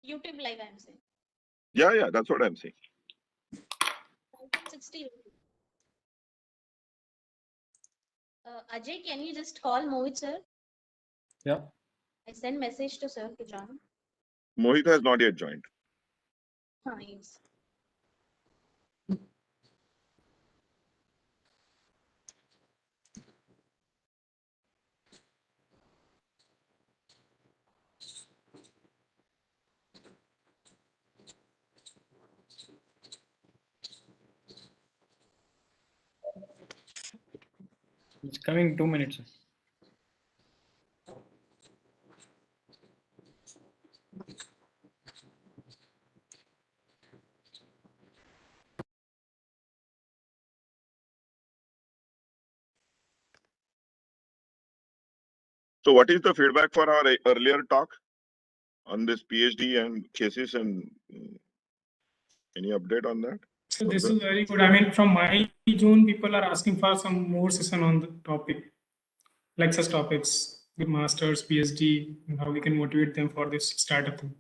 YouTube live, I'm saying. Yeah, that's what I'm saying. 60. Ajay, can you just call Mohit sir? Yeah. I send message to sir to join. Mohit has not yet joined. Yes. It's coming 2 minutes. So what is the feedback for our earlier talk on this PhD and cases, and any update on that? So this is very good. I mean, from my June, people are asking for some more session on the topic, like such topics, the masters, PhD, and how we can motivate them for this startup thing.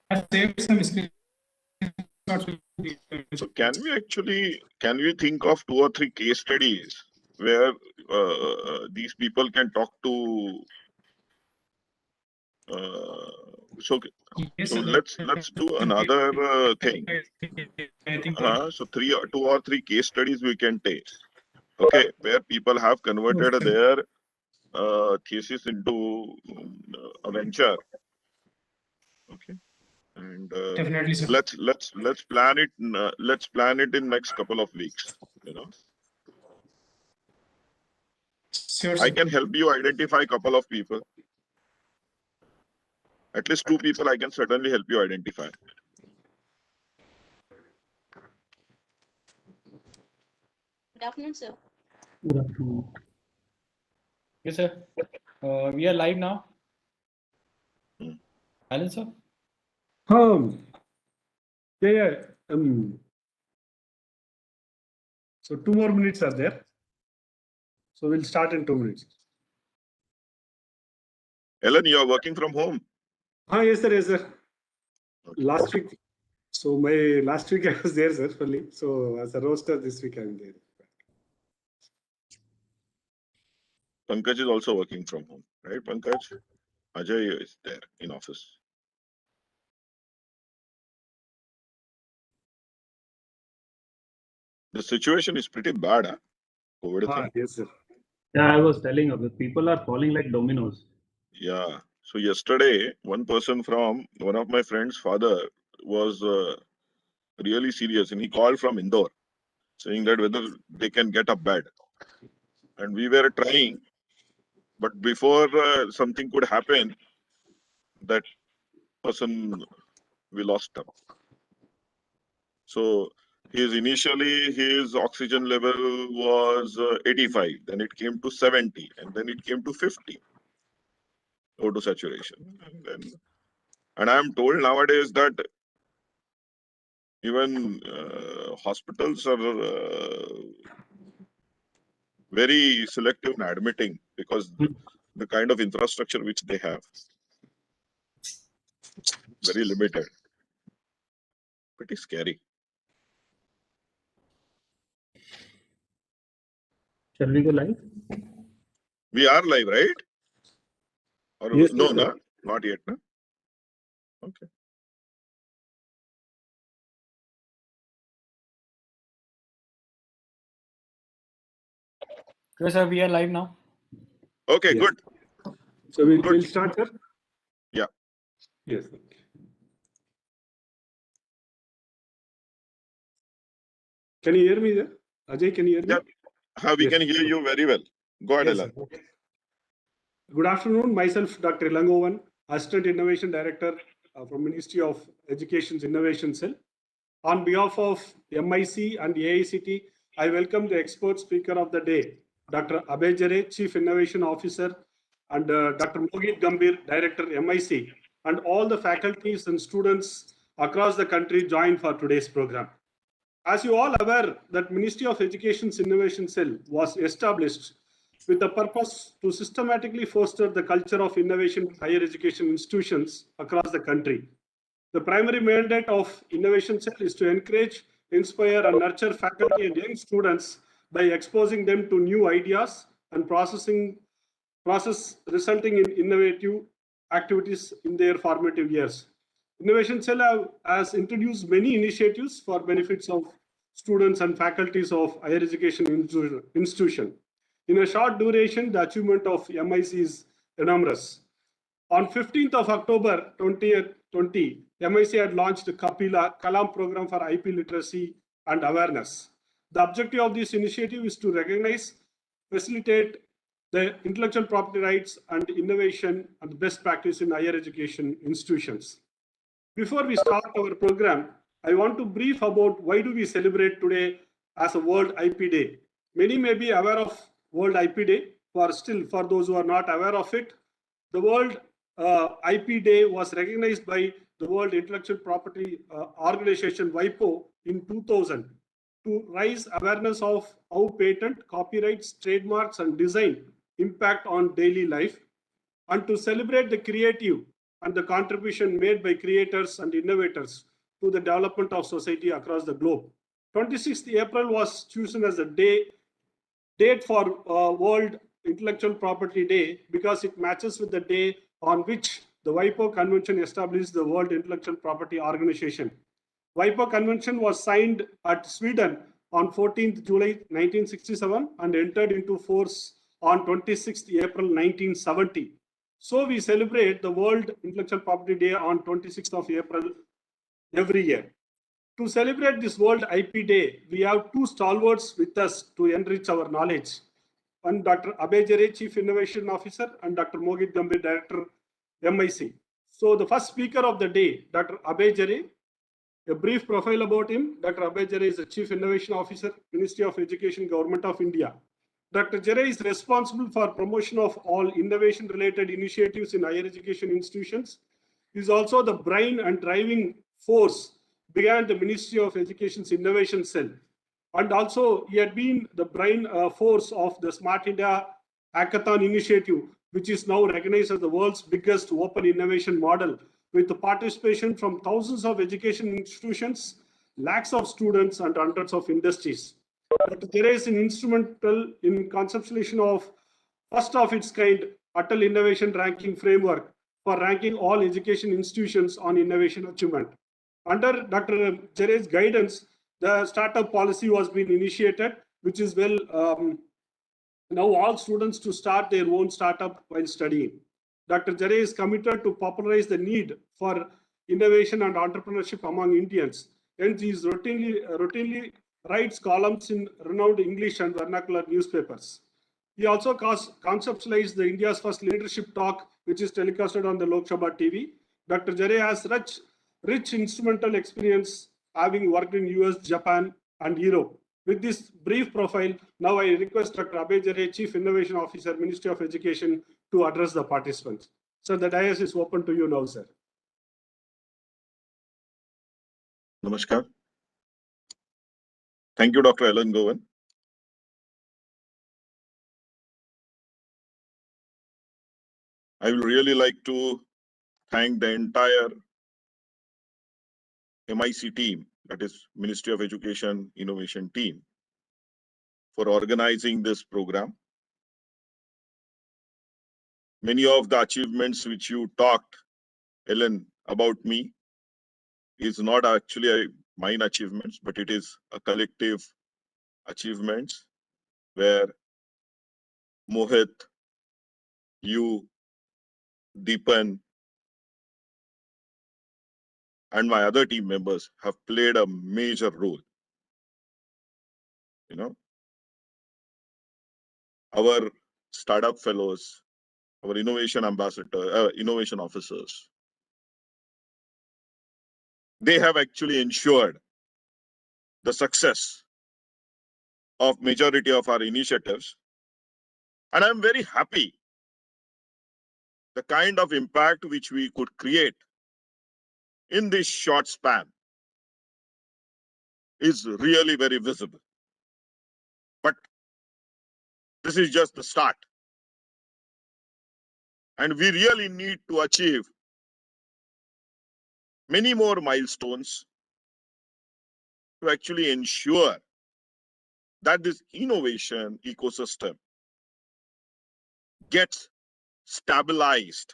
I saved some screenshots. So can we think of 2 or 3 case studies where these people can talk to? So let's do another thing. I think So 2 or 3 case studies we can take. Okay, where people have converted their thesis into a venture. Okay, and definitely, sir. let's plan it. Let's plan it in next couple of weeks. Sure, I sir. can help you identify a couple of people. At least 2 people I can certainly help you identify. Good afternoon, sir. Good afternoon. Yes, sir. We are live now. Alan, sir? Yeah. So 2 more minutes are there. So we'll start in 2 minutes. Ellen, you are working from home? Yes, sir. Yes, sir. Last week. So my last week I was there, sir, fully. So as a roaster, this week I'm there. Pankaj is also working from home, right, Pankaj? Ajay is there in office. The situation is pretty bad, huh? COVID thing. Yes, sir. Yeah, I was telling you, people are falling like dominoes. Yeah. So yesterday, one person from one of my friend's father was really serious, and he called from Indore, saying that whether they can get a bed. And we were trying, but before something could happen, that person, we lost him. So his oxygen level was 85, then it came to 70, and then it came to 50 auto saturation. And I am told nowadays that even hospitals are very selective in admitting, because the kind of infrastructure which they have, very limited. Pretty scary. Shall we go live? We are live, right? Or Yes, no, sir. no, not yet. No? Okay. Yes, sir. We are live now. Okay, Yeah. good. So we'll start, sir? Yeah. Yes. Can you hear me there? Ajay, can you hear me? Yeah. We Yes. can hear you very well. Go ahead, Yes, Ellen. sir. Good afternoon. Myself, Dr. Ilangovan, Assistant Innovation Director from Ministry of Education's Innovation Cell. On behalf of MIC and AICT, I welcome the expert speaker of the day, Dr. Abhay Jare, Chief Innovation Officer, and Dr. Mohit Gambhir, Director, MIC, and all the faculties and students across the country joined for today's program. As you all aware, that Ministry of Education's Innovation Cell was established with the purpose to systematically foster the culture of innovation in higher education institutions across the country. The primary mandate of Innovation Cell is to encourage, inspire, and nurture faculty and young students by exposing them to new ideas and process resulting in innovative activities in their formative years. Innovation Cell has introduced many initiatives for benefits of students and faculties of higher education institution. In a short duration, the achievement of MIC is enormous. On 15th of October 2020, MIC had launched the Kapila Kalam program for IP literacy and awareness. The objective of this initiative is to recognize, facilitate the intellectual property rights and innovation and best practice in higher education institutions. Before we start our program, I want to brief about why do we celebrate today as a World IP Day. Many may be aware of World IP Day, for those who are not aware of it, the World IP Day was recognized by the World Intellectual Property Organization, WIPO, in 2000 to raise awareness of how patent, copyrights, trademarks, and design impact on daily life, and to celebrate the creative and the contribution made by creators and innovators to the development of society across the globe. 26th April was chosen as a date for World Intellectual Property Day because it matches with the day on which the WIPO Convention established the World Intellectual Property Organization. WIPO Convention was signed at Sweden on 14th July 1967 and entered into force on 26th April 1970. So we celebrate the World Intellectual Property Day on 26th of April every year. To celebrate this World IP Day, we have two stalwarts with us to enrich our knowledge. One, Dr. Abhay Jare, Chief Innovation Officer, and Dr. Mohit Gambhir, Director, MIC. So the first speaker of the day, Dr. Abhay Jare. A brief profile about him. Dr. Abhay Jare is the Chief Innovation Officer, Ministry of Education, Government of India. Dr. Jare is responsible for promotion of all innovation-related initiatives in higher education institutions. He is also the brain and driving force behind the Ministry of Education's Innovation Cell. And also, he had been the brain force of the Smart India Hackathon initiative, which is now recognized as the world's biggest open innovation model, with the participation from thousands of education institutions, lakhs of students, and hundreds of industries. Dr. Jare is instrumental in conceptualization of first of its kind Atal Innovation Ranking Framework for ranking all education institutions on innovation achievement. Under Dr. Jare's guidance, the startup policy was being initiated, which is now all students to start their own startup while studying. Dr. Jare is committed to popularize the need for innovation and entrepreneurship among Indians. Hence, he routinely writes columns in renowned English and vernacular newspapers. He also conceptualized the India's first leadership talk, which is telecasted on the Lok Sabha TV. Dr. Jare has rich instrumental experience, having worked in US, Japan, and Europe. With this brief profile, now I request Dr. Abhay Jare, Chief Innovation Officer, Ministry of Education, to address the participants. So the dais is open to you now, sir. Namaskar. Thank you, Dr. Elangovan. I will really like to thank the entire MIC team, that is Ministry of Education Innovation team, for organizing this program. Many of the achievements which you talked, Ellen, about me is not actually mine achievements, but it is a collective achievements where Mohit, you, Deepan, and my other team members have played a major role. You know, our startup fellows, our innovation ambassador, innovation officers, they have actually ensured the success of majority of our initiatives. And I'm very happy the kind of impact which we could create in this short span is really very visible. But This is just the start. And we really need to achieve many more milestones to actually ensure that this innovation ecosystem gets stabilized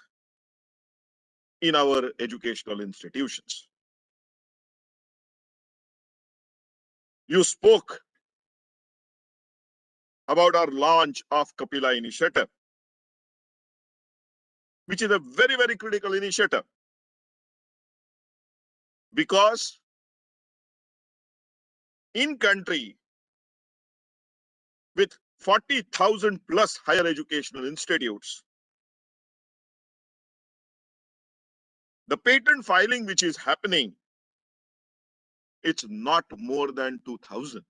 in our educational institutions. You spoke about our launch of Kapila initiative, which is a very, very critical initiative, because in country with 40,000 plus higher educational institutes, the patent filing which is happening, it's not more than 2,000.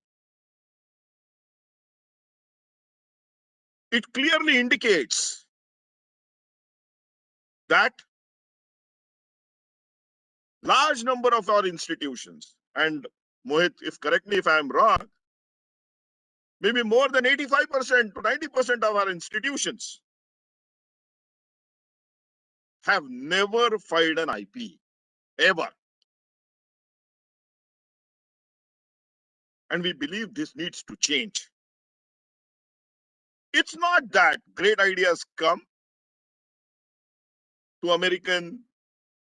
It clearly indicates that large number of our institutions, and Mohit, if correct me if I am wrong, maybe more than 85% to 90% of our institutions have never filed an IP, ever. And we believe this needs to change. It's not that great ideas come to American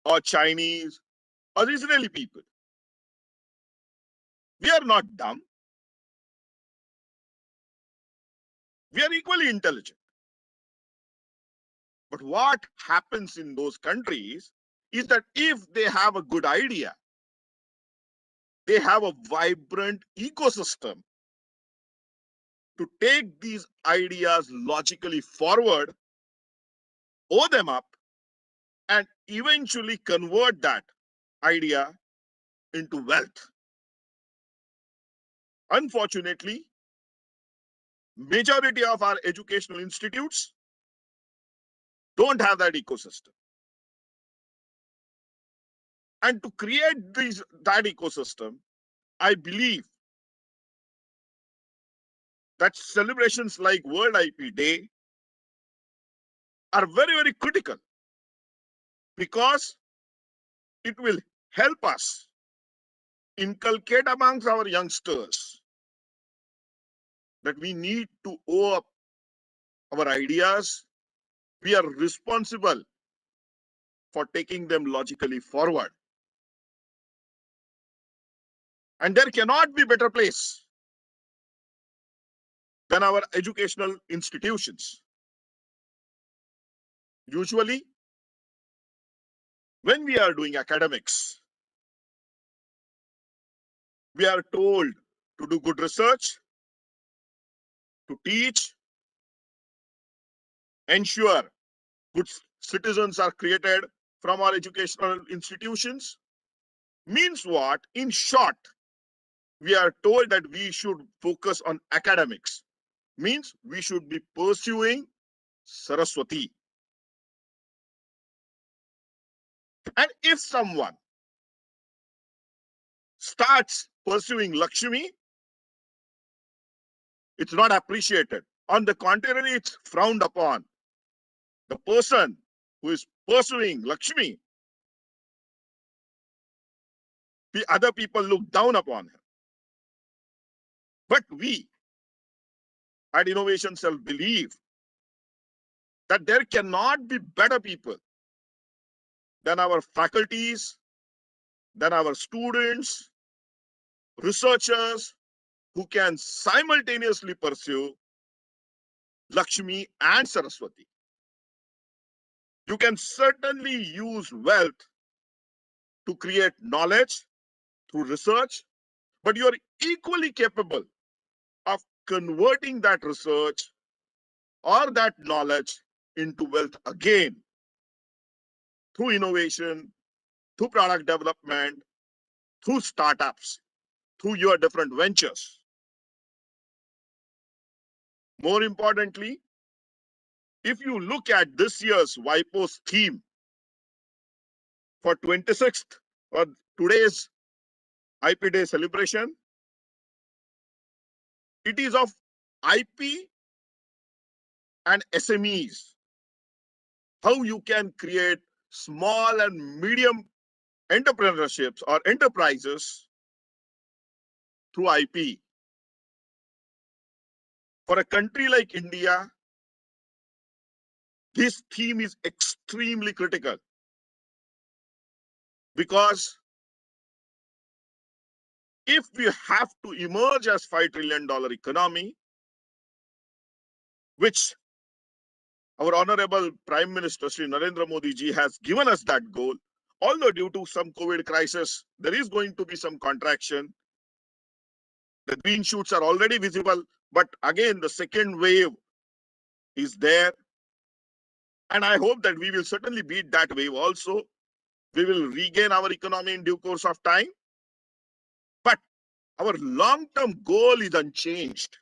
or Chinese or Israeli people. We are not dumb. We are equally intelligent. But what happens in those countries is that if they have a good idea, they have a vibrant ecosystem to take these ideas logically forward, owe them up, and eventually convert that idea into wealth. Unfortunately, majority of our educational institutes don't have that ecosystem. And to create that ecosystem, I believe that celebrations like World IP Day are very, very critical, because it will help us inculcate amongst our youngsters that we need to owe up our ideas. We are responsible for taking them logically forward. And there cannot be a better place than our educational institutions. Usually, when we are doing academics, we are told to do good research, to teach, ensure good citizens are created from our educational institutions. Means what? In short, we are told that we should focus on academics. Means we should be pursuing Saraswati. And if someone starts pursuing Lakshmi, it's not appreciated. On the contrary, it's frowned upon. The person who is pursuing Lakshmi, the other people look down upon him. But we at Innovation Cell believe that there cannot be better people than our faculties, than our students, researchers, who can simultaneously pursue Lakshmi and Saraswati. You can certainly use wealth to create knowledge through research, but you are equally capable of converting that research or that knowledge into wealth again through innovation, through product development, through startups, through your different ventures. More importantly, if you look at this year's WIPO's theme for 26th or today's IP Day celebration, it is of IP and SMEs, how you can create small and medium entrepreneurships or enterprises through IP. For a country like India, this theme is extremely critical because if we have to emerge as $5 trillion economy, which our honorable Prime Minister Shri Narendra Modi ji has given us that goal, although due to some COVID crisis, there is going to be some contraction. The green shoots are already visible, but again, the second wave is there. And I hope that we will certainly beat that wave also. We will regain our economy in due course of time. But our long-term goal is unchanged.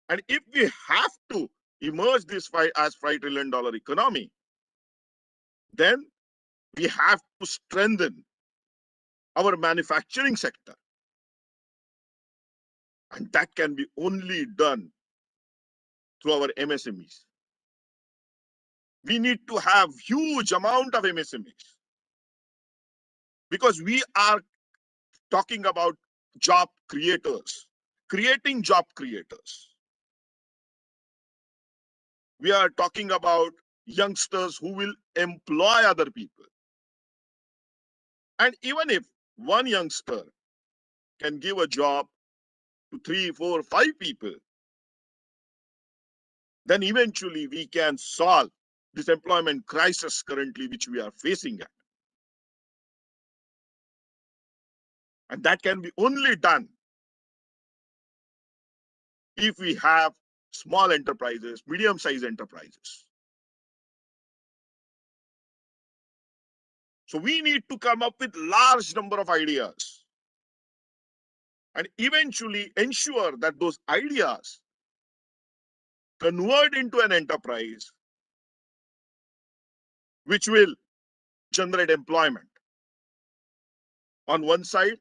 And if we have to emerge this as $5 trillion economy, then we have to strengthen our manufacturing sector. And that can be only done through our MSMEs. We need to have huge amount of MSMEs because we are talking about job creators, creating job creators. We are talking about youngsters who will employ other people. And even if one youngster can give a job to 3, 4, 5 people, then eventually we can solve this employment crisis currently which we are facing at. And that can be only done if we have small enterprises, medium-sized enterprises. So we need to come up with large number of ideas and eventually ensure that those ideas convert into an enterprise which will generate employment. On one side,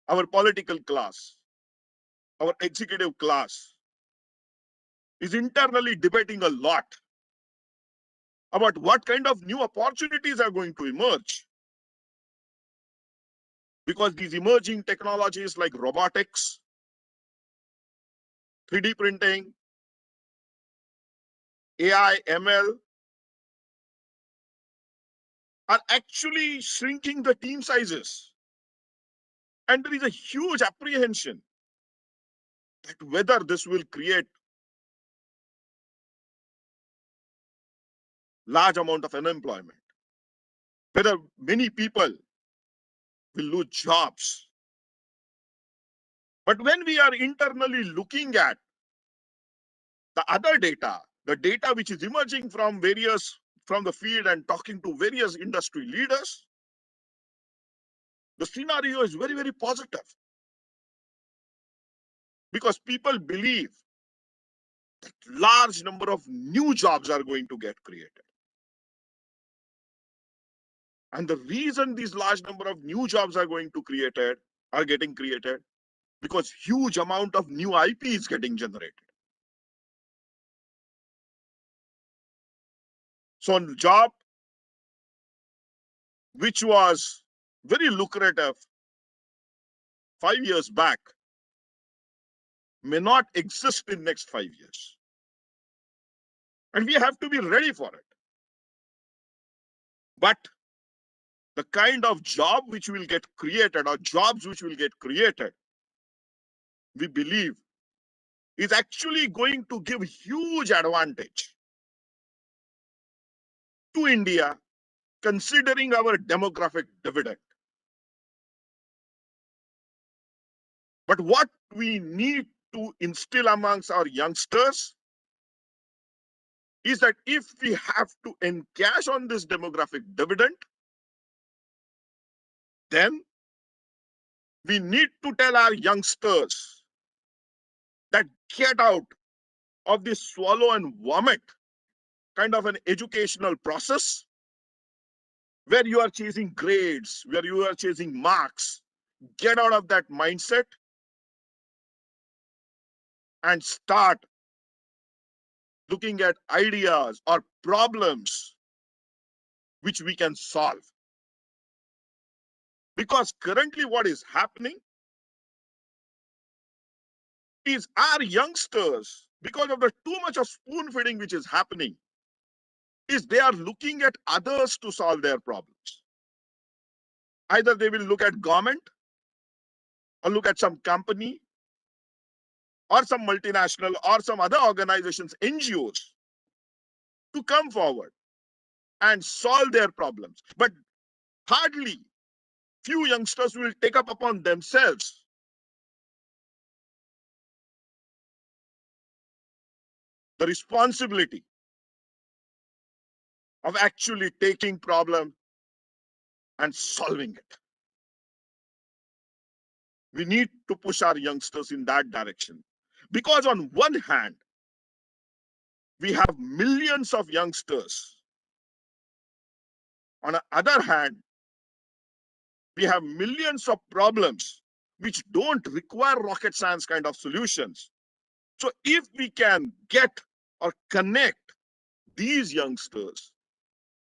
our political class, our executive class is internally debating a lot about what kind of new opportunities are going to emerge. Because these emerging technologies like robotics, 3D printing, AI, ML are actually shrinking the team sizes. And there is a huge apprehension that whether this will create large amount of unemployment, whether many people will lose jobs. But when we are internally looking at the other data, the data which is emerging from the field and talking to various industry leaders, the scenario is very, very positive. Because people believe that large number of new jobs are going to get created. And the reason these large number of new jobs are getting created, because huge amount of new IP is getting generated. So a job which was very lucrative 5 years back may not exist in next 5 years. And we have to be ready for it. But the kind of job which will get created or jobs which will get created, we believe is actually going to give huge advantage to India, considering our demographic dividend. But what we need to instill amongst our youngsters is that if we have to encash on this demographic dividend, then we need to tell our youngsters that get out of this swallow and vomit kind of an educational process where you are chasing grades, where you are chasing marks. Get out of that mindset and start looking at ideas or problems which we can solve. Because currently what is happening is our youngsters, because of the too much of spoon feeding which is happening, is they are looking at others to solve their problems. Either they will look at government or look at some company or some multinational or some other organizations, NGOs, to come forward and solve their problems. But hardly few youngsters will take up upon themselves the responsibility of actually taking problem and solving it. We need to push our youngsters in that direction. Because on one hand, we have millions of youngsters. On the other hand, we have millions of problems which don't require rocket science kind of solutions. So if we can get or connect these youngsters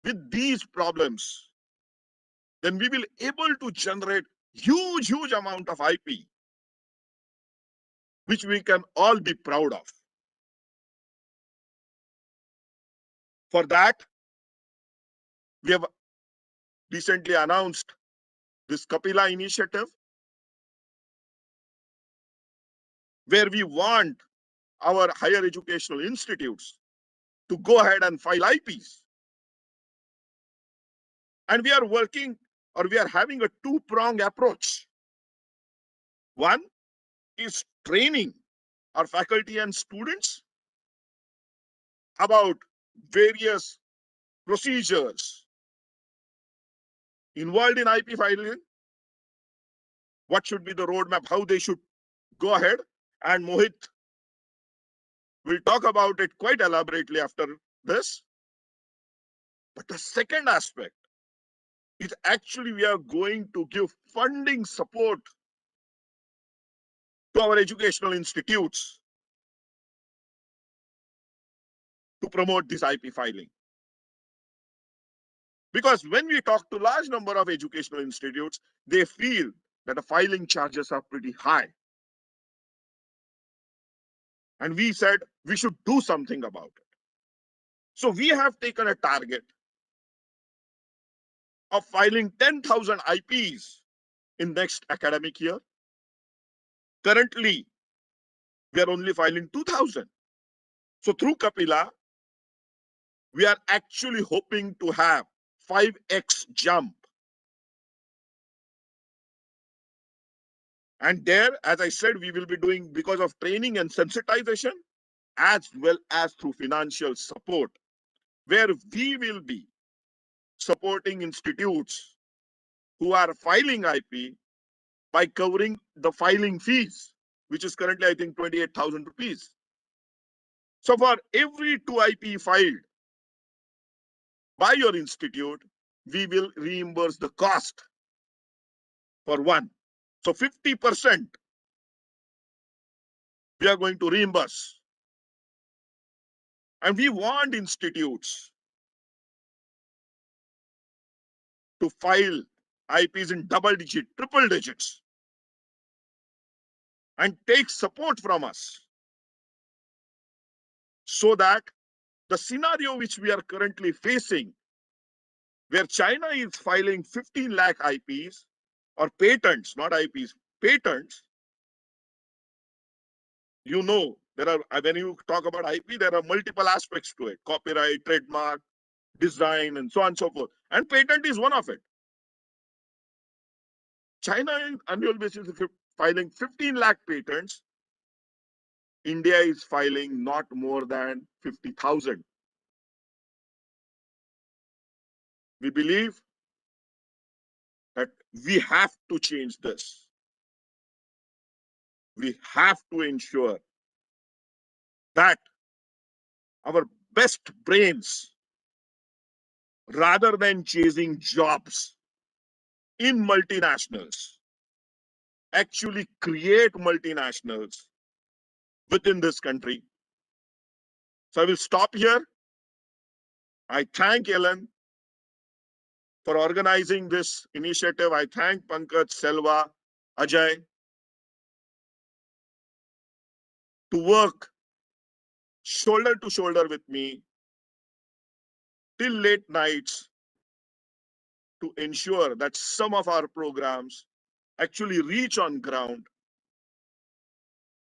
with these problems, then we will able to generate huge amount of IP, which we can all be proud of. For that, we have recently announced this Kapila initiative, where we want our higher educational institutes to go ahead and file IPs. And we are working, or we are having a two-pronged approach. One is training our faculty and students about various procedures involved in IP filing, what should be the roadmap, how they should go ahead. And Mohit will talk about it quite elaborately after this. But the second aspect is actually we are going to give funding support to our educational institutes to promote this IP filing. Because when we talk to large number of educational institutes, they feel that the filing charges are pretty high. And we said we should do something about it. So we have taken a target of filing 10,000 IPs in next academic year. Currently, we are only filing 2,000. So through Kapila, we are actually hoping to have 5x jump. And there, as I said, we will be doing because of training and sensitization, as well as through financial support, where we will be supporting institutes who are filing IP by covering the filing fees, which is currently, I think, 28,000 rupees. So for every 2 IP filed by your institute, we will reimburse the cost for one. So 50% we are going to reimburse. And we want institutes to file IPs in double digit, triple digits, and take support from us, so that the scenario which we are currently facing, where China is filing 15 lakh IPs or patents, not IPs, patents, you know, there are, when you talk about IP, there are multiple aspects to it: copyright, trademark, design, and so on and so forth. And patent is one of it. China on annual basis is filing 15 lakh patents. India is filing not more than 50,000. We believe that we have to change this. We have to ensure that our best brains, rather than chasing jobs in multinationals, actually create multinationals within this country. So I will stop here. I thank Ellen for organizing this initiative. I thank Pankaj, Selva, Ajay to work shoulder to shoulder with me till late nights to ensure that some of our programs actually reach on ground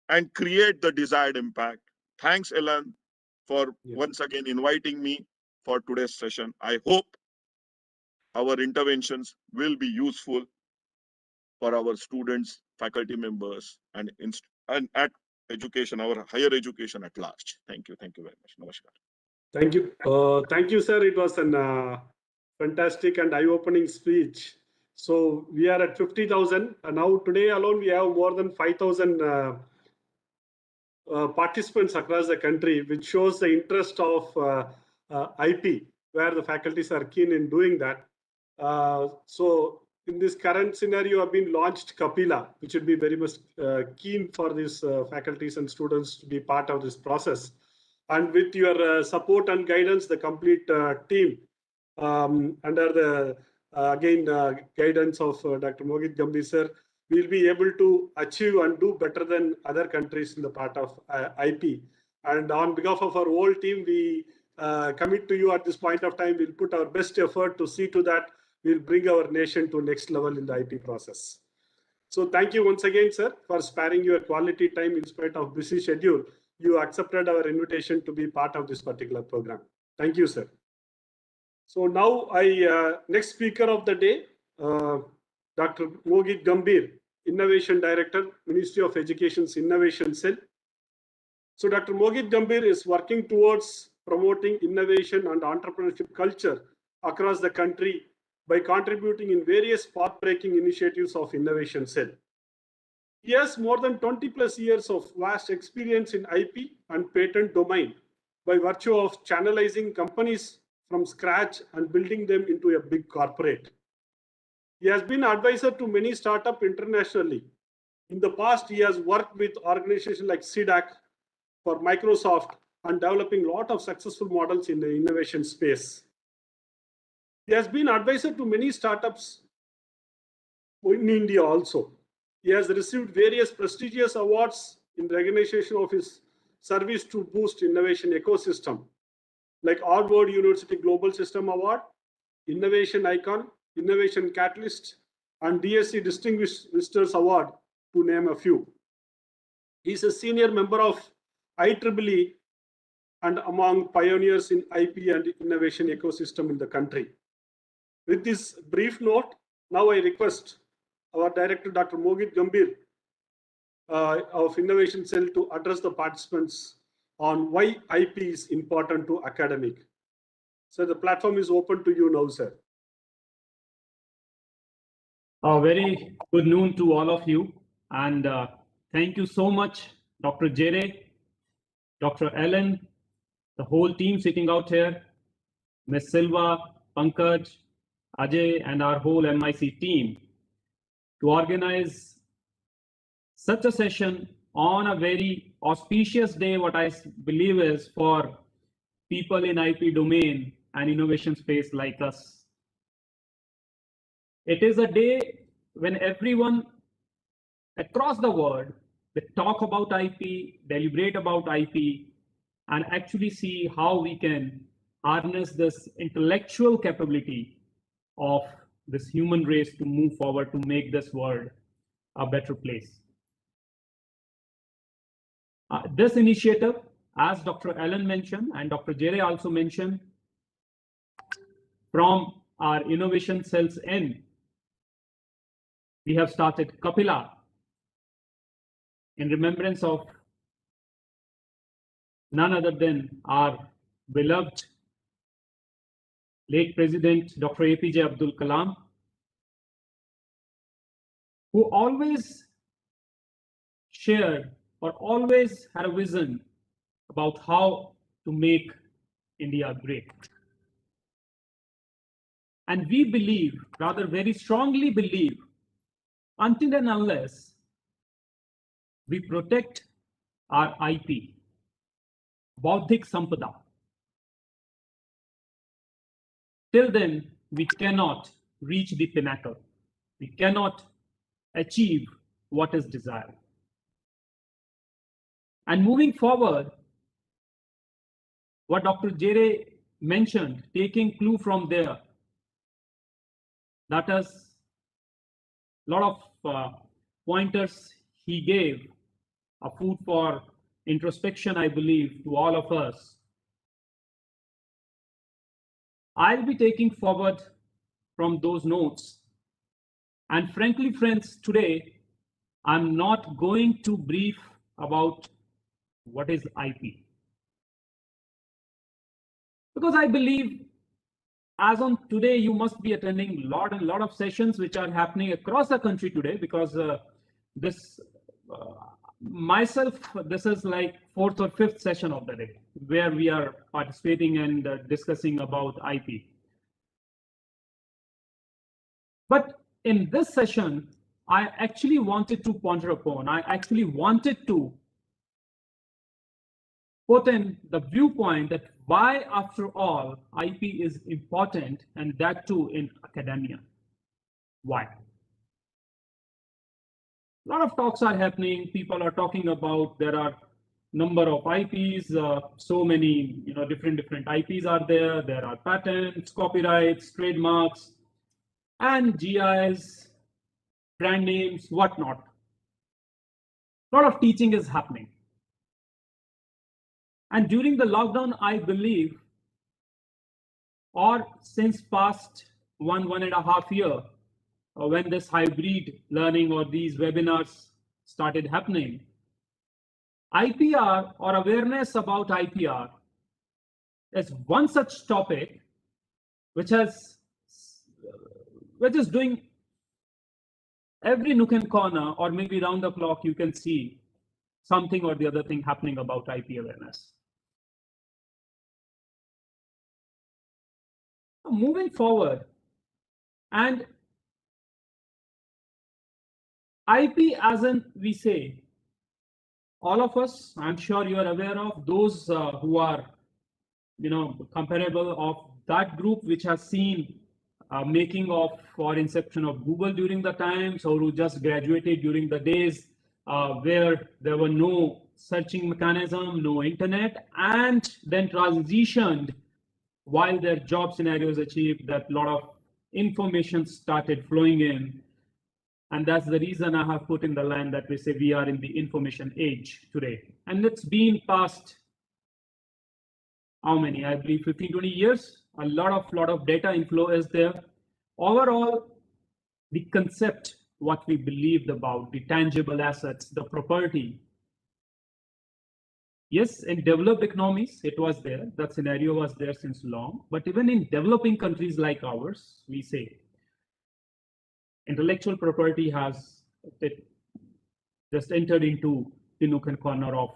and create the desired impact. Thanks, Ellen, for once again inviting me for today's session. I hope our interventions will be useful for our students, faculty members, and at education, our higher education at large. Thank you. Thank you very much. Namaskar. Thank you. Thank you, sir. It was an fantastic and eye-opening speech. So we are at 50,000. Now today alone, we have more than 5,000 participants across the country, which shows the interest of IP, where the faculties are keen in doing that. So in this current scenario, have been launched Kapila, which would be very much keen for these faculties and students to be part of this process. And with your support and guidance, the complete team under the guidance of Dr. Mohit Gambhir sir, we'll be able to achieve and do better than other countries in the part of IP. And on behalf of our whole team, we commit to you at this point of time. We'll put our best effort to see to that we'll bring our nation to next level in the IP process. So thank you once again, sir, for sparing your quality time in spite of busy schedule. You accepted our invitation to be part of this particular program. Thank you, sir. So now next speaker of the day, Dr. Mohit Gambhir, Innovation Director, Ministry of Education's Innovation Cell. So Dr. Mohit Gambhir is working towards promoting innovation and entrepreneurship culture across the country by contributing in various path-breaking initiatives of Innovation Cell. He has more than 20 plus years of vast experience in IP and patent domain by virtue of channelizing companies from scratch and building them into a big corporate. He has been advisor to many startups internationally. In the past, he has worked with organizations like CDAC for Microsoft and developing a lot of successful models in the innovation space. He has been advisor to many startups in India also. He has received various prestigious awards in recognition of his service to boost innovation ecosystem, like Harvard University Global System Award, Innovation Icon, Innovation Catalyst, and DSC Distinguished Visitors Award, to name a few. He is a senior member of IEEE and among pioneers in IP and innovation ecosystem in the country. With this brief note, now I request our director, Dr. Mohit Gambhir of Innovation Cell, to address the participants on why IP is important to academic. So the platform is open to you now, sir. A very good noon to all of you. And thank you so much, Dr. Jere, Dr. Ellen, the whole team sitting out here, Ms. Silva, Pankaj, Ajay, and our whole MIC team to organize such a session on a very auspicious day, what I believe is for people in IP domain and innovation space like us. It is a day when everyone across the world, they talk about IP, deliberate about IP, and actually see how we can harness this intellectual capability of this human race to move forward to make this world a better place. This initiative, as Dr. Ellen mentioned and Dr. Jere also mentioned, from our innovation cells in, we have started Kapila in remembrance of none other than our beloved late President Dr. APJ Abdul Kalam, who always shared or always had a vision about how to make India great. And we believe, rather very strongly believe, until and unless we protect our IP, Bauddhik Sampada. Till then, we cannot reach the pinnacle. We cannot achieve what is desired. And moving forward, what Dr. Jere mentioned, taking clue from there, that is a lot of pointers he gave, a food for introspection, I believe, to all of us. I'll be taking forward from those notes. And frankly, friends, today, I'm not going to brief about what is IP. Because I believe as on today, you must be attending a lot of sessions which are happening across the country today, because myself, this is like 4th or 5th session of the day where we are participating and discussing about IP. But in this session, I actually wanted to ponder upon, I actually wanted to put in the viewpoint that why, after all, IP is important, and that too in academia. Why? A lot of talks are happening. People are talking about there are number of IPs, so many different IPs are there. There are patents, copyrights, trademarks, and GIs, brand names, whatnot. A lot of teaching is happening. And during the lockdown, I believe, or since past 1.5 years, when this hybrid learning or these webinars started happening, IPR or awareness about IPR is one such topic which is doing every nook and corner, or maybe round the clock, you can see something or the other thing happening about IP awareness. Moving forward, and IP, as in we say, all of us, I'm sure you are aware of those who are, comparable of that group which has seen making of or inception of Google during the times, or who just graduated during the days where there were no searching mechanism, no internet, and then transitioned while their job scenarios achieved, that lot of information started flowing in. And that's the reason I have put in the line that we say we are in the information age today. And it's been past how many? I believe 15-20 years. A lot of data inflow is there. Overall, the concept, what we believed about, the tangible assets, the property. Yes, in developed economies, it was there. That scenario was there since long. But even in developing countries like ours, we say intellectual property has just entered into the nook and corner of,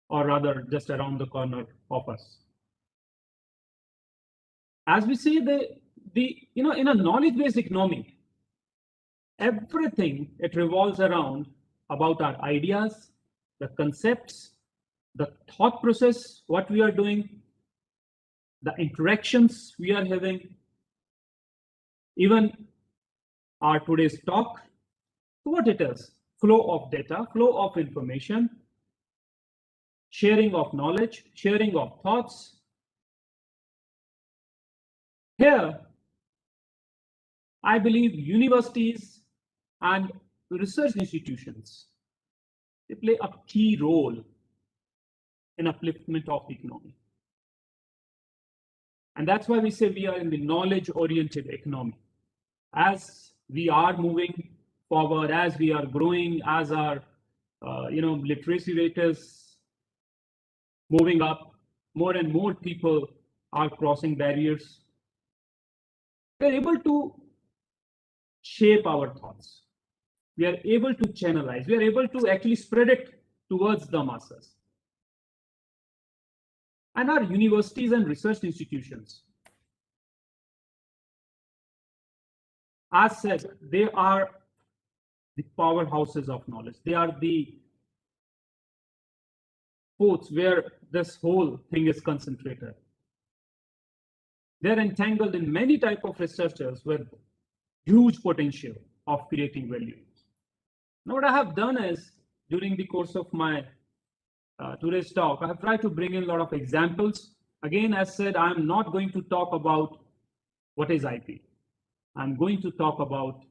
or rather just around the corner of us. As we say, in a knowledge-based economy, everything, it revolves around about our ideas, the concepts, the thought process, what we are doing, the interactions we are having, even our today's talk, what it is: flow of data, flow of information, sharing of knowledge, sharing of thoughts. Here, I believe universities and research institutions, they play a key role in upliftment of the economy. And that's why we say we are in the knowledge-oriented economy. As we are moving forward, as we are growing, as our literacy rate is moving up, more and more people are crossing barriers. We're able to shape our thoughts. We are able to channelize. We are able to actually spread it towards the masses. And our universities and research institutions, as said, they are the powerhouses of knowledge. They are the ports where this whole thing is concentrated. They're entangled in many types of researchers with huge potential of creating value. Now, what I have done is, during the course of my today's talk, I have tried to bring in a lot of examples. Again, as said, I'm not going to talk about what is IP. I'm going to talk about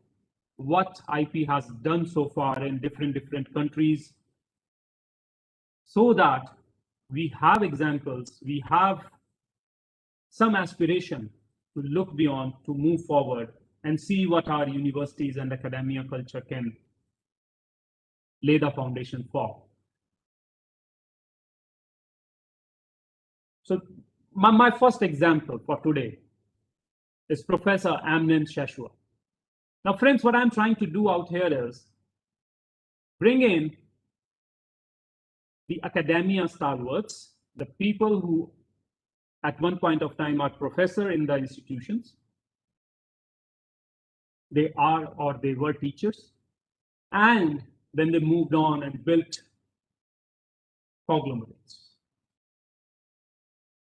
what IP has done so far in different countries, so that we have examples, we have some aspiration to look beyond, to move forward and see what our universities and academia culture can lay the foundation for. So my first example for today is Professor Amnon Shashua. Now, friends, what I'm trying to do out here is bring in the academia stalwarts, the people who at one point of time are professor in the institutions. They are or they were teachers, and then they moved on and built conglomerates,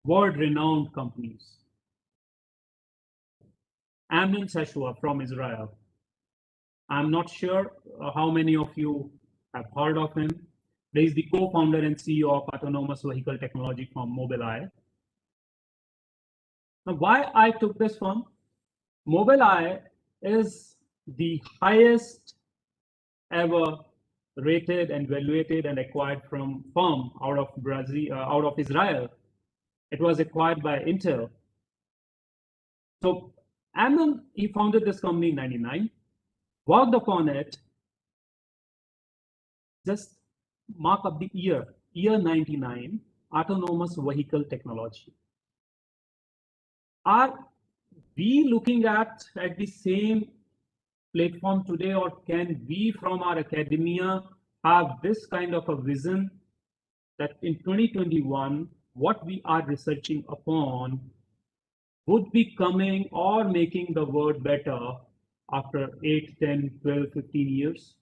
world-renowned companies. Amnon Shashua from Israel. I'm not sure how many of you have heard of him. He is the co-founder and CEO of autonomous vehicle technology from Mobileye. Now, why I took this firm? Mobileye is the highest ever rated and evaluated and acquired from firm out of Brazil, out of Israel. It was acquired by Intel. So Amnon, he founded this company in '99, worked upon it. Just mark up the year 99, autonomous vehicle technology. Are we looking at the same platform today, or can we from our academia have this kind of a vision that in 2021, what we are researching upon would be coming or making the world better after 8, 10, 12, 15 years?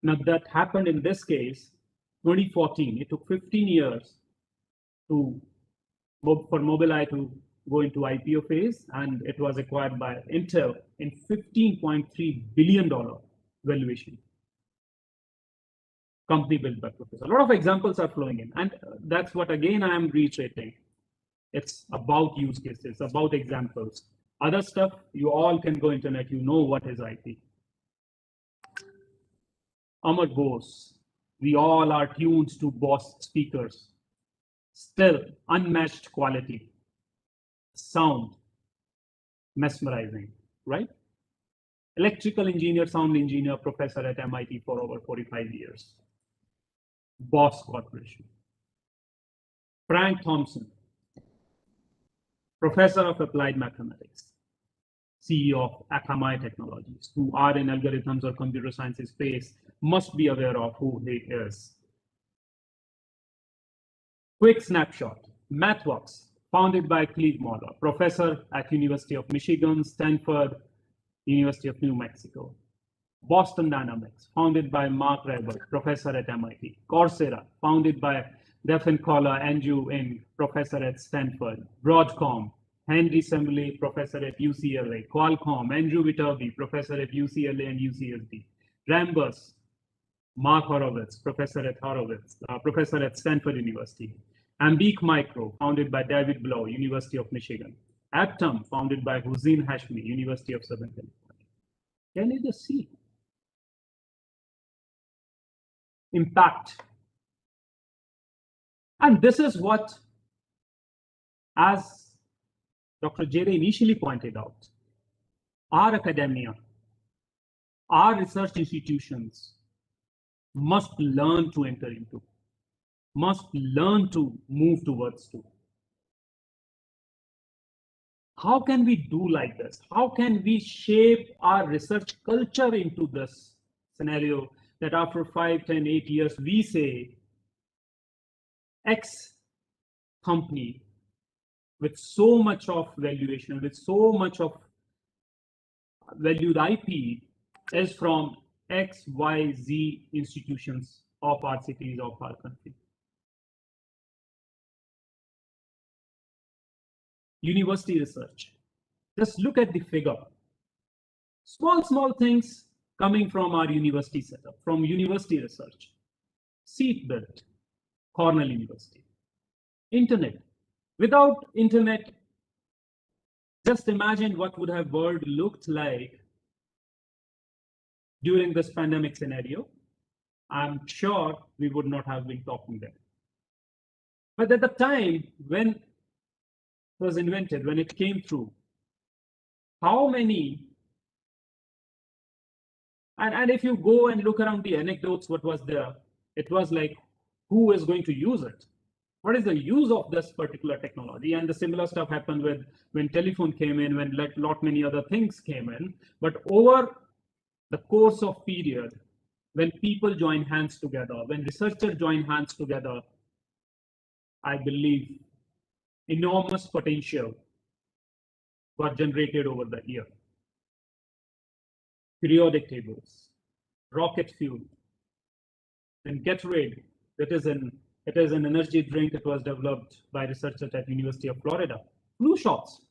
Now, that happened in this case, 2014. It took 15 years for Mobileye to go into IPO phase, and it was acquired by Intel in $15.3 billion valuation. Company built by Professor. A lot of examples are flowing in, and that's what again I am reiterating. It's about use cases, about examples. Other stuff, you all can go internet, you know what is IP. Amar Bose, we all are tuned to Bose speakers. Still unmatched quality, sound, mesmerizing, right? Electrical engineer, sound engineer, professor at MIT for over 45 years. Bose Corporation. Frank Thompson, professor of applied mathematics, CEO of Akamai Technologies, who are in algorithms or computer science space, must be aware of who he is. Quick snapshot, MathWorks, founded by Cleve Moller, professor at University of Michigan, Stanford, University of New Mexico. Boston Dynamics, founded by Mark Ribot, professor at MIT. Coursera, founded by Stephen Kohler, Andrew Ng, professor at Stanford. Broadcom, Henry Sembley, professor at UCLA. Qualcomm, Andrew Viterbi, professor at UCLA and UCSD. Rambus, Mark Horowitz, professor at Stanford University. Ambiq Micro, founded by David Blow, University of Michigan. Aptum, founded by Hussein Hashmi, University of Southern California. Can you just see? Impact. And this is what, as Dr. Jere initially pointed out, our academia, our research institutions must learn to enter into, must learn to move towards to. How can we do like this? How can we shape our research culture into this scenario that after 5, 10, 8 years, we say X company with so much of valuation, with so much of valued IP is from X, Y, Z institutions of our cities, of our country. university research. Just look at the figure. Small things coming from our university setup, from university research. Seat belt, Cornell University. Internet. Without internet, just imagine what would have world looked like during this pandemic scenario. I'm sure we would not have been talking there. But at the time when it was invented, when it came through, how many, and if you go and look around the anecdotes, what was there, it was like, who is going to use it? What is the use of this particular technology? And the similar stuff happened with when telephone came in, when lot many other things came in. But over the course of period, when people join hands together, when researchers join hands together, I believe enormous potential got generated over the year. Periodic tables, rocket fuel, and Gatorade, it is an energy drink. It was developed by researchers at University of Florida. Flu shots,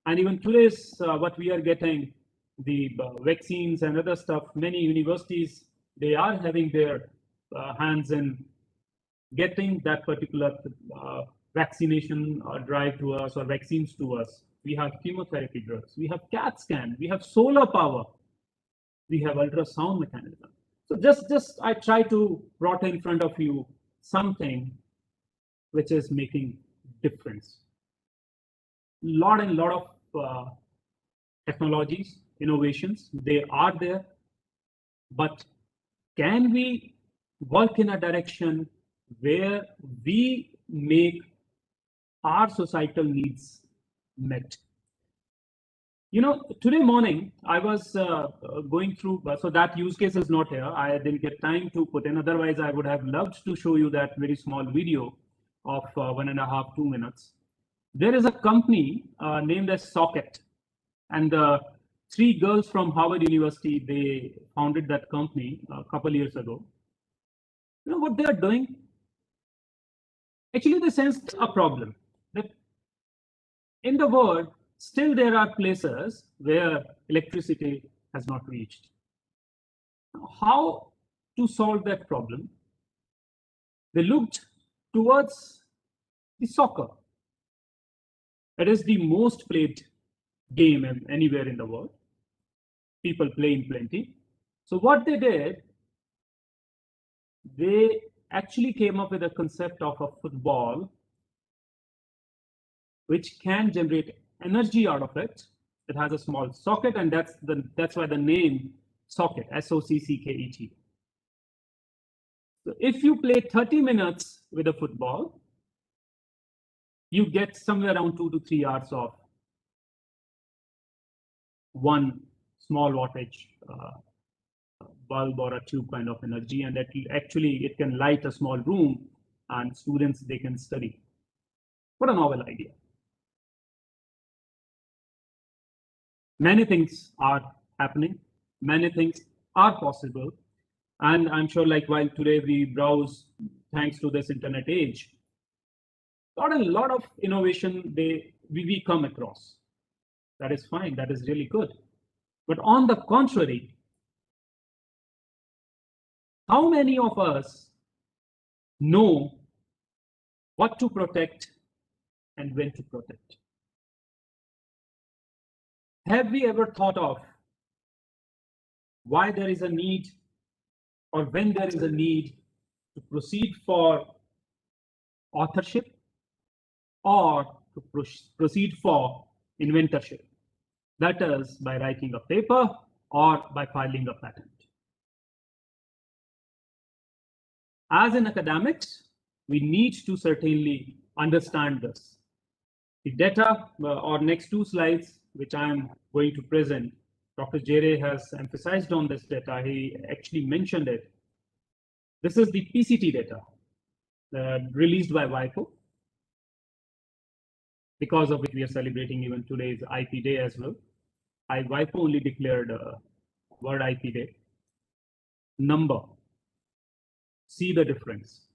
and even today's what we are getting, the vaccines and other stuff. Many universities, they are having their hands in getting that particular vaccination drive to us, or vaccines to us. We have chemotherapy drugs, we have CAT scan, we have solar power, we have ultrasound mechanism. So just I try to brought in front of you something which is making difference. Lot of technologies, innovations, they are there, but can we work in a direction where we make our societal needs met? You know, today morning I was going through, so that use case is not here. I didn't get time to put in. Otherwise, I would have loved to show you that very small video of 1.5 to 2 minutes. There is a company named as Socket, and 3 girls from Harvard University, they founded that company a couple years ago. You know what they are doing? Actually, they sensed a problem that in the world, still there are places where electricity has not reached. How to solve that problem? They looked towards the soccer. It is the most played game anywhere in the world. People play in plenty. So what they did, they actually came up with a concept of a football which can generate energy out of it. It has a small socket, and that's why the name Socket, SOCCKET. So if you play 30 minutes with a football, you get somewhere around 2 to 3 hours of one small wattage bulb or a tube kind of energy, and that actually it can light a small room, and students, they can study. What a novel idea. Many things are happening, many things are possible, and I'm sure, like, while today we browse thanks to this internet age, not a lot of innovation we come across. That is fine, that is really good. But on the contrary, how many of us know what to protect and when to protect? Have we ever thought of why there is a need, or when there is a need, to proceed for authorship or to proceed for inventorship? That is, by writing a paper or by filing a patent. As in academics, we need to certainly understand this. The data, or next 2 slides, which I am going to present, Dr. Jere has emphasized on this data. He actually mentioned it. This is the PCT data released by WIPO, because of which we are celebrating even today's IP Day as well. WIPO only declared World IP Day. Number, see the difference.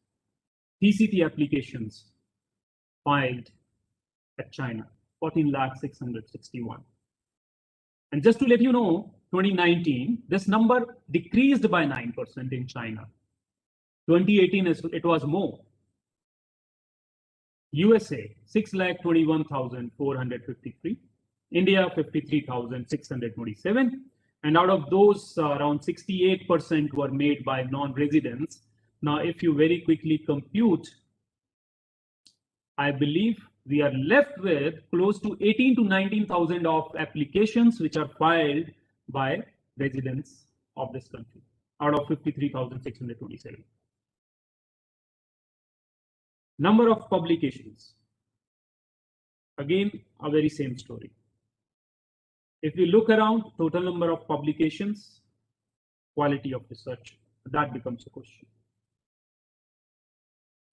PCT applications filed at China, 14,661. And just to let you know, 2019, this number decreased by 9% in China. 2018, it was more. USA, 6,21,453. India, 53,627. And out of those, around 68% were made by non-residents. Now, if you very quickly compute, I believe we are left with close to 18 to 19,000 of applications which are filed by residents of this country out of 53,627. Number of publications. Again, a very same story. If we look around, total number of publications, quality of research, that becomes a question.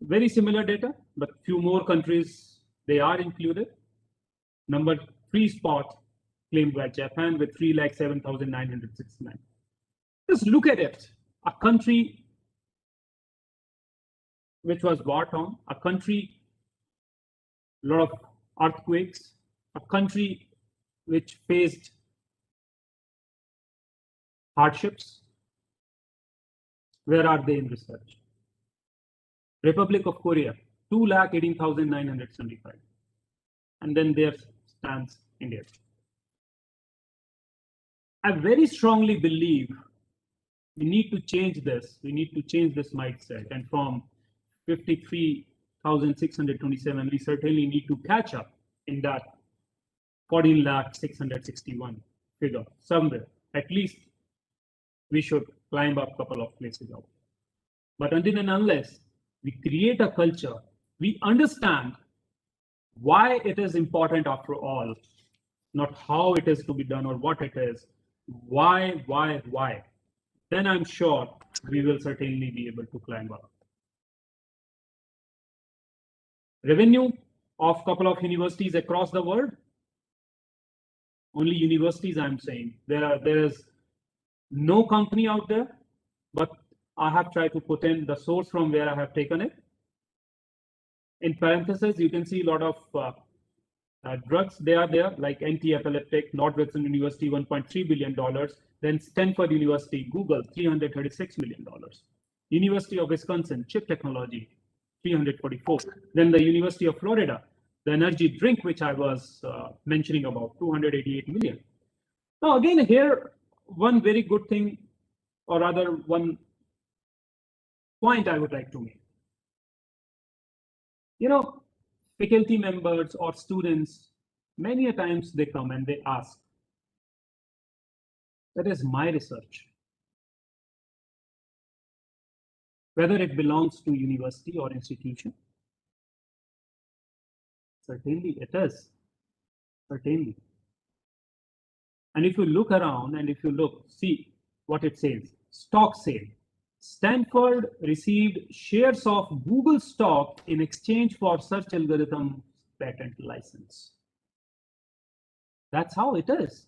Very similar data, but few more countries, they are included. Number 3 spot claimed by Japan with 3,07,969. Just look at it. A country which was war torn, a country, a lot of earthquakes, a country which faced hardships. Where are they in research? Republic of Korea, 2,18,975. And then there stands India. I very strongly believe we need to change this. We need to change this mindset. And from 53,627, we certainly need to catch up in that 14,661 figure somewhere. At least we should climb up a couple of places out. But until and unless we create a culture, we understand why it is important after all, not how it is to be done or what it is, why, then I'm sure we will certainly be able to climb up. Revenue of couple of universities across the world. Only universities I'm saying. There is no company out there, but I have tried to put in the source from where I have taken it. In parentheses, you can see a lot of drugs. They are there, like anti-epileptic, Northwestern University, $1.3 billion. Then Stanford University, Google, $336 million. University of Wisconsin, chip technology, 344. Then the University of Florida, the energy drink, which I was mentioning about, 288 million. Now, again, here, one very good thing, or rather one point I would like to make. You know, faculty members or students, many a times they come and they ask, that is my research. Whether it belongs to university or institution. Certainly it is, certainly. And if you look around and if you look, see what it says, stock sale. Stanford received shares of Google stock in exchange for search algorithm patent license. That's how it is.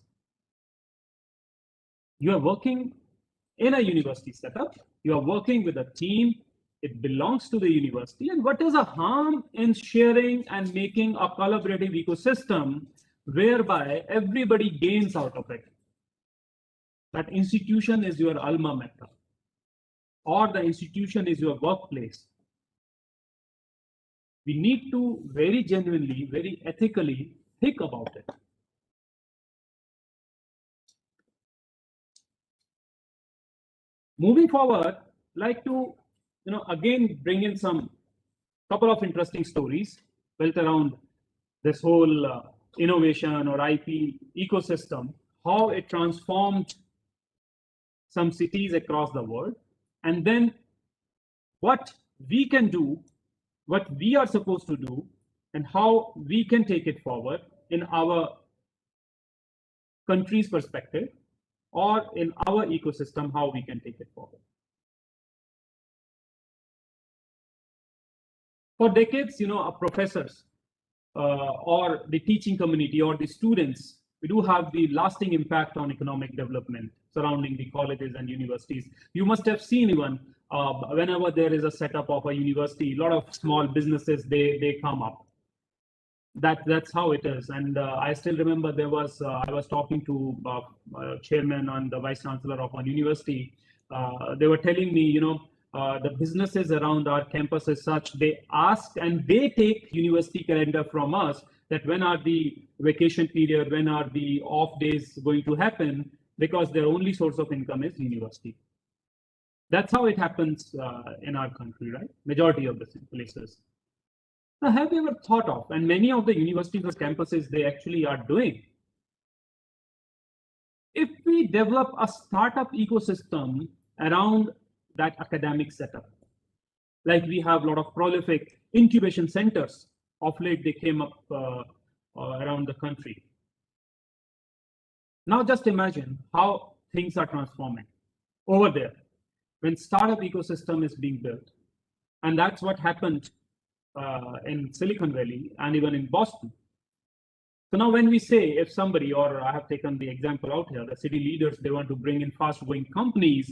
You are working in a university setup. You are working with a team. It belongs to the university. And what is a harm in sharing and making a collaborative ecosystem whereby everybody gains out of it? That institution is your alma mater, or the institution is your workplace. We need to very genuinely, very ethically think about it. Moving forward, like to again bring in some couple of interesting stories built around this whole innovation or IP ecosystem, how it transformed some cities across the world, and then what we can do, what we are supposed to do, and how we can take it forward in our country's perspective or in our ecosystem, how we can take it forward. For decades, our professors or the teaching community or the students, we do have the lasting impact on economic development surrounding the colleges and universities. You must have seen even whenever there is a setup of a university, a lot of small businesses, they come up. that's how it is. And I still remember there was I was talking to chairman and the vice chancellor of one university. They were telling me, the businesses around our campus is such, they ask and they take university calendar from us, that when are the vacation period, when are the off days going to happen, because their only source of income is university. That's how it happens in our country, right? Majority of the places. Now, have you ever thought of, and many of the universities or campuses, they actually are doing, if we develop a startup ecosystem around that academic setup, like we have a lot of prolific incubation centers, of late they came up around the country. Now just imagine how things are transforming over there when startup ecosystem is being built. And that's what happened in Silicon Valley and even in Boston. So now when we say, if somebody, or I have taken the example out here, the city leaders, they want to bring in fast growing companies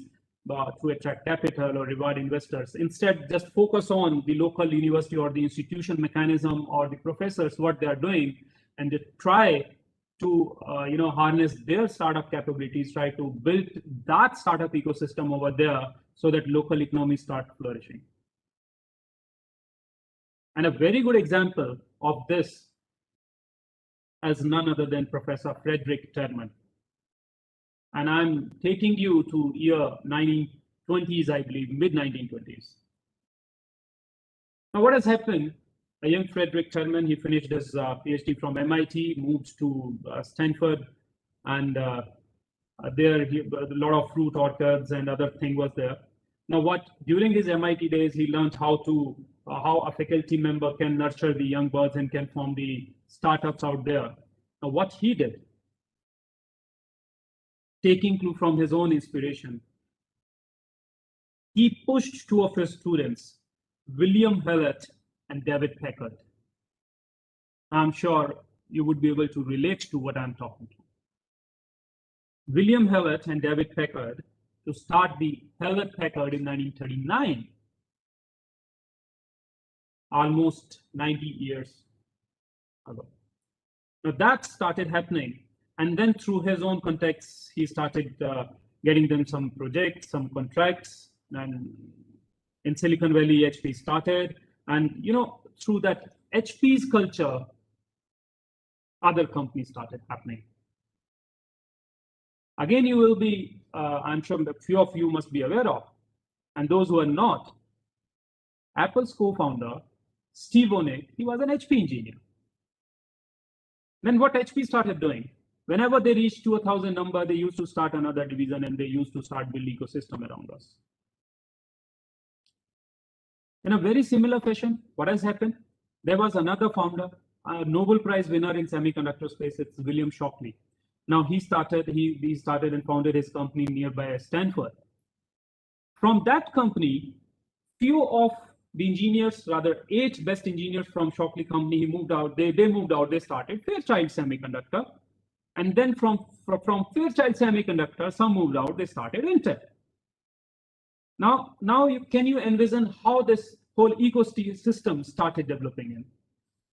to attract capital or reward investors, instead just focus on the local university or the institution mechanism or the professors, what they are doing, and they try to harness their startup capabilities, try to build that startup ecosystem over there so that local economies start flourishing. And a very good example of this as none other than Professor Frederick Terman. And I'm taking you to year 1920s, I believe, mid-1920s. Now what has happened, a young Frederick Terman, he finished his PhD from MIT, moved to Stanford, and there a lot of fruit orchards and other thing was there. Now during his MIT days, he learned how a faculty member can nurture the young birds and can form the startups out there. Now what he did, taking clue from his own inspiration, he pushed two of his students, William Hewlett and David Packard. I'm sure you would be able to relate to what I'm talking to. William Hewlett and David Packard to start the Hewlett-Packard in 1939, almost 90 years ago. Now that started happening, and then through his own contacts, he started getting them some projects, some contracts, and in Silicon Valley, HP started, and through that HP's culture, other companies started happening. Again, you will be, I'm sure a few of you must be aware of, and those who are not, Apple's co-founder, Steve Wozniak, he was an HP engineer. Then what HP started doing, whenever they reached to 1,000 number, they used to start another division and they used to start build ecosystem around us. In a very similar fashion, what has happened? There was another founder, a Nobel Prize winner in semiconductor space, it's William Shockley. Now he started and founded his company nearby Stanford. From that company, few of the engineers, rather 8 best engineers from Shockley company, he moved out. They moved out. They started Fairchild Semiconductor, and then from Fairchild Semiconductor, some moved out. They started Intel. Now can you envision how this whole ecosystem started developing in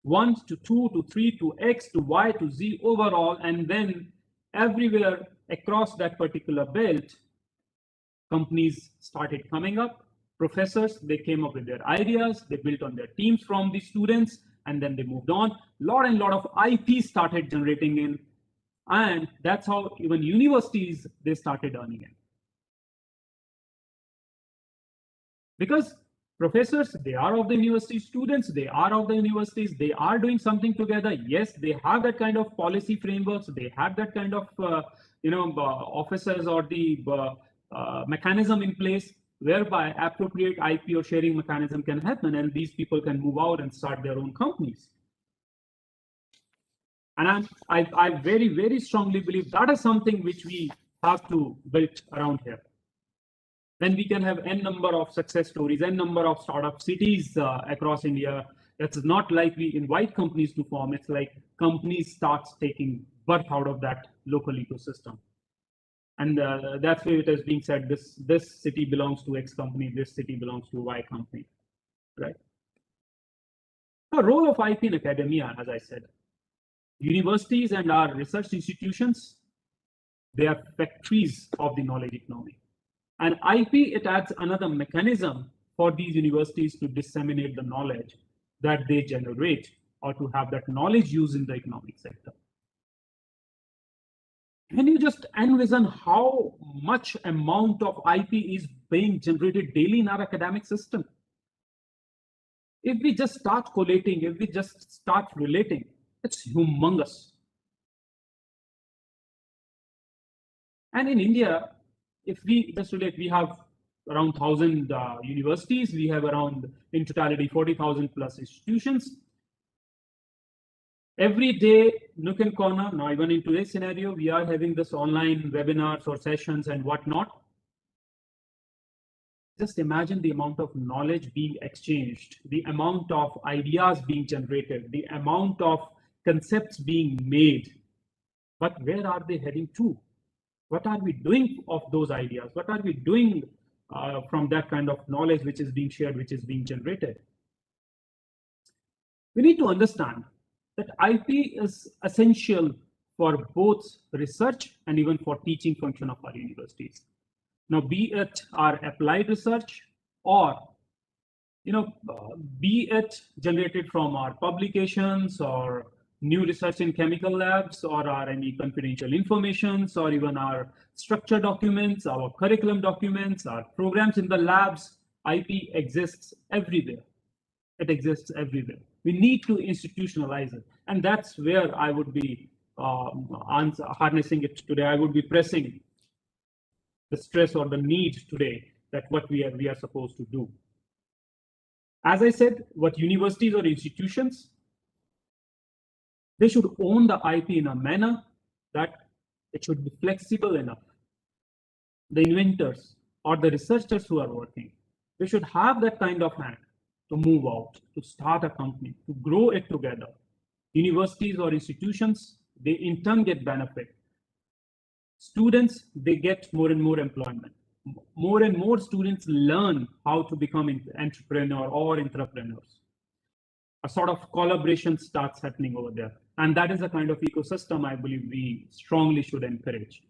1 to 2 to 3 to X to Y to Z overall, and then everywhere across that particular belt, companies started coming up. Professors, they came up with their ideas, they built on their teams from the students, and then they moved on. Lot of IP started generating in, and that's how even universities, they started earning in. Because professors, they are of the university, students, they are of the universities, they are doing something together. Yes, they have that kind of policy frameworks, they have that kind of officers or the mechanism in place whereby appropriate IP or sharing mechanism can happen, and these people can move out and start their own companies. And I very, very strongly believe that is something which we have to build around here. Then we can have n number of success stories, n number of startup cities across India. It's not like we invite companies to form. It's like companies start taking birth out of that local ecosystem. And that's where it is being said, this city belongs to X company, this city belongs to Y company, right? The role of IP in academia, as I said, universities and our research institutions, they are factories of the knowledge economy. And IP, it adds another mechanism for these universities to disseminate the knowledge that they generate or to have that knowledge used in the economic sector. Can you just envision how much amount of IP is being generated daily in our academic system? If we just start collating, if we just start relating, it's humongous. And in India, if we just relate, we have around 1,000 universities, we have around, in totality, 40,000 plus institutions. Every day, nook and corner, now even in today's scenario, we are having this online webinars or sessions and whatnot. Just imagine the amount of knowledge being exchanged, the amount of ideas being generated, the amount of concepts being made. But where are they heading to? What are we doing of those ideas? What are we doing from that kind of knowledge which is being shared, which is being generated? We need to understand that IP is essential for both research and even for teaching function of our universities. Now, be it our applied research or be it generated from our publications or new research in chemical labs or our any confidential informations or even our structure documents, our curriculum documents, our programs in the labs, IP exists everywhere. It exists everywhere. We need to institutionalize it. And that's where I would be harnessing it today. I would be pressing the stress or the need today that what we are supposed to do. As I said, what universities or institutions, they should own the IP in a manner that it should be flexible enough. The inventors or the researchers who are working, they should have that kind of hand to move out, to start a company, to grow it together. Universities or institutions, they in turn get benefit. Students, they get more and more employment. More and more students learn how to become an entrepreneur or entrepreneurs. A sort of collaboration starts happening over there. And that is the kind of ecosystem I believe we strongly should encourage.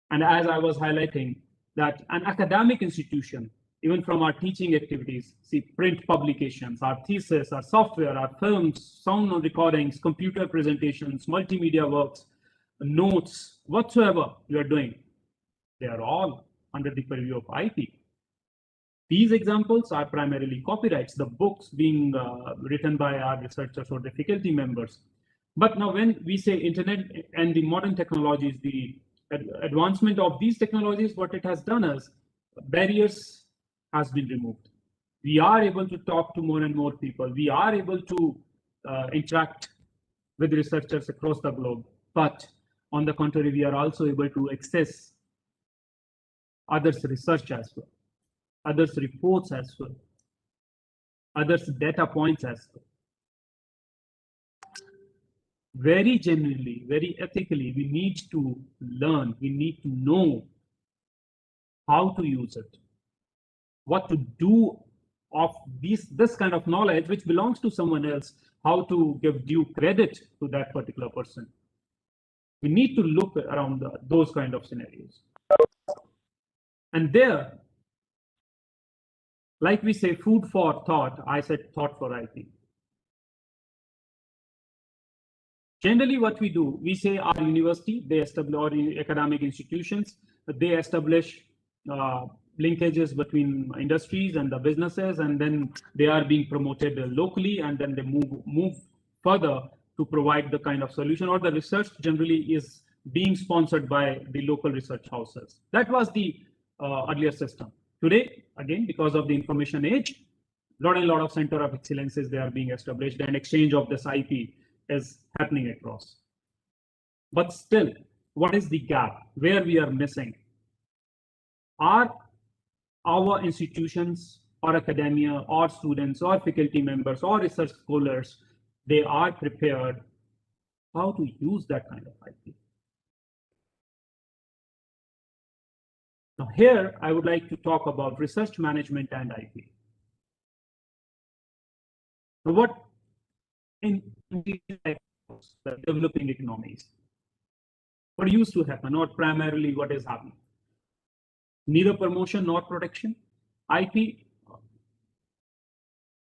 And as I was highlighting, that an academic institution, even from our teaching activities, see print publications, our thesis, our software, our films, sound recordings, computer presentations, multimedia works, notes, whatsoever you are doing, they are all under the purview of IP. These examples are primarily copyrights, the books being written by our researchers or the faculty members. But now when we say internet and the modern technologies, the advancement of these technologies, what it has done is barriers has been removed. We are able to talk to more and more people. We are able to interact with researchers across the globe. But on the contrary, we are also able to access others' research as well, others' reports as well, others' data points as well. Very genuinely, very ethically, we need to learn, we need to know how to use it, what to do of this kind of knowledge which belongs to someone else, how to give due credit to that particular person. We need to look around those kind of scenarios. And there, like we say, food for thought, I said thought for IP. Generally, what we do, we say our university, they establish, or academic institutions, they establish linkages between industries and the businesses, and then they are being promoted locally, and then they move further to provide the kind of solution, or the research generally is being sponsored by the local research houses. That was the earlier system. Today, again, because of the information age, a lot of center of excellences, they are being established, and exchange of this IP is happening across. But still, what is the gap? Where we are missing? Are our institutions or academia or students or faculty members or research scholars, they are prepared how to use that kind of IP? Now here, I would like to talk about research management and IP. Now, what in the developing economies. What used to happen, or primarily what is happening? Neither promotion nor protection. IP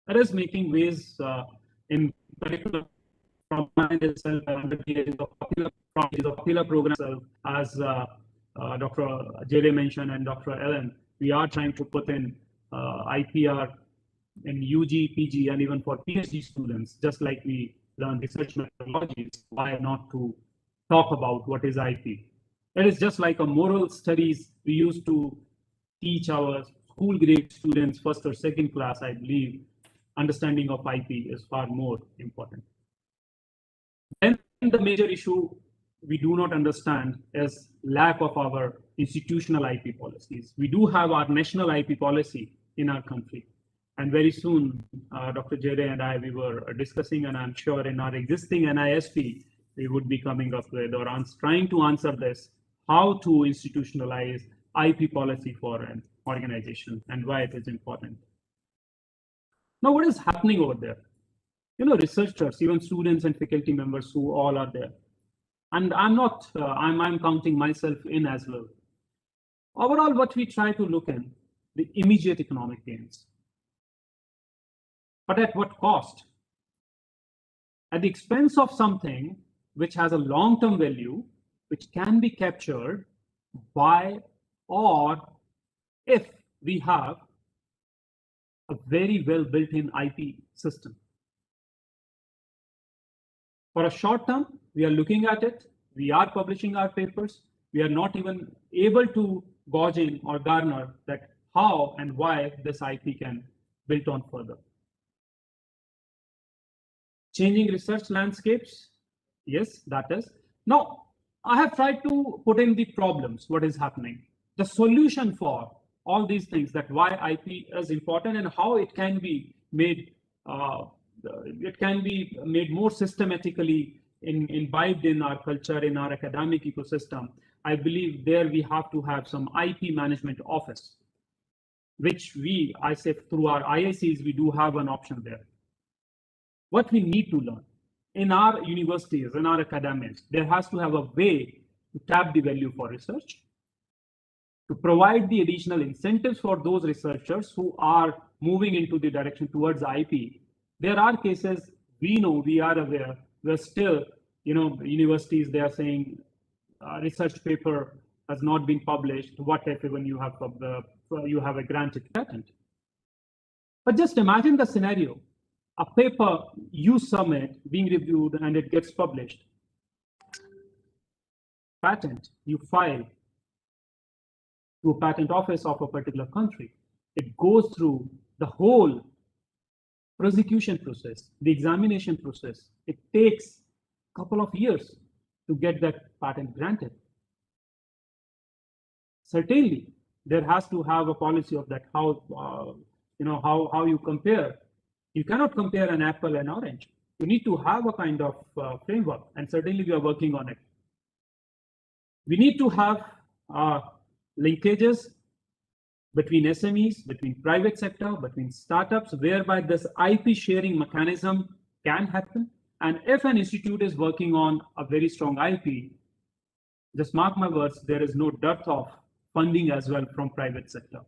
that is making waves in particular from itself and the popular program itself, as Dr. Jere mentioned and Dr. Ellen. We are trying to put in IPR in UG, PG, and even for PhD students, just like we learn research methodologies. Why not to talk about what is IP? It is just like a moral studies we used to teach our school grade students, first or second class, I believe. Understanding of IP is far more important. Then the major issue we do not understand is lack of our institutional IP policies. We do have our national IP policy in our country. And very soon, Dr. Jere and I, we were discussing, and I'm sure in our existing NISP, we would be coming up with or trying to answer this, how to institutionalize IP policy for an organization and why it is important. Now, what is happening over there? You know, researchers, even students and faculty members who all are there. And I'm not, I'm counting myself in as well. Overall, what we try to look in, the immediate economic gains. But at what cost? At the expense of something which has a long-term value, which can be captured by, or if we have a very well built-in IP system. For a short term, we are looking at it, we are publishing our papers, we are not even able to gauge in or garner that how and why this IP can build on further. Changing research landscapes, yes, that is. Now, I have tried to put in the problems, what is happening, the solution for all these things, that why IP is important and how it can be made more systematically imbibed in our culture, in our academic ecosystem. I believe there we have to have some IP management office, which I say through our IICs, we do have an option there. What we need to learn in our universities, in our academics, there has to have a way to tap the value for research, to provide the additional incentives for those researchers who are moving into the direction towards IP. There are cases we know, we are aware, where still, you know, universities, they are saying research paper has not been published. What if when you have a granted patent? But just imagine the scenario. A paper you submit being reviewed and it gets published. Patent you file to a patent office of a particular country. It goes through the whole prosecution process, the examination process. It takes a couple of years to get that patent granted. Certainly, there has to have a policy of that, how you compare. You cannot compare an apple and orange. You need to have a kind of framework, and certainly we are working on it. We need to have linkages between SMEs, between private sector, between startups, whereby this IP sharing mechanism can happen. And if an institute is working on a very strong IP, just mark my words, there is no dearth of funding as well from private sector.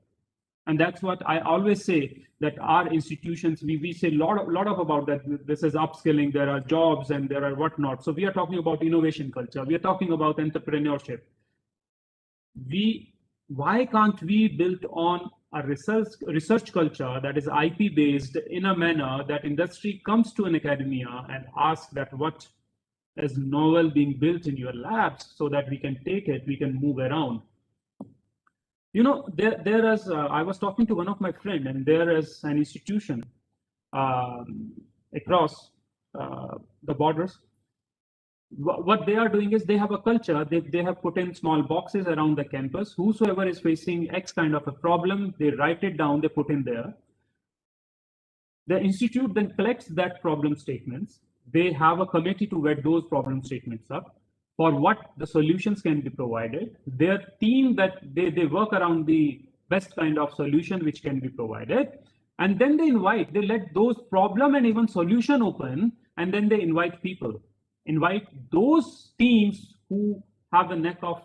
And that's what I always say, that our institutions, we say a lot of about that. This is upskilling, there are jobs and there are whatnot. So we are talking about innovation culture. We are talking about entrepreneurship. Why can't we build on a research culture that is IP based in a manner that industry comes to an academia and asks that what is novel being built in your labs, so that we can take it, we can move around. You know, there is, I was talking to one of my friends, and there is an institution across the borders. What they are doing is they have a culture, they have put in small boxes around the campus. Whosoever is facing X kind of a problem, they write it down, they put in there. The institute then collects that problem statements. They have a committee to vet those problem statements up for what the solutions can be provided. Their team, that they work around the best kind of solution which can be provided. And then they let those problem and even solution open and then they invite people, invite those teams who have the neck of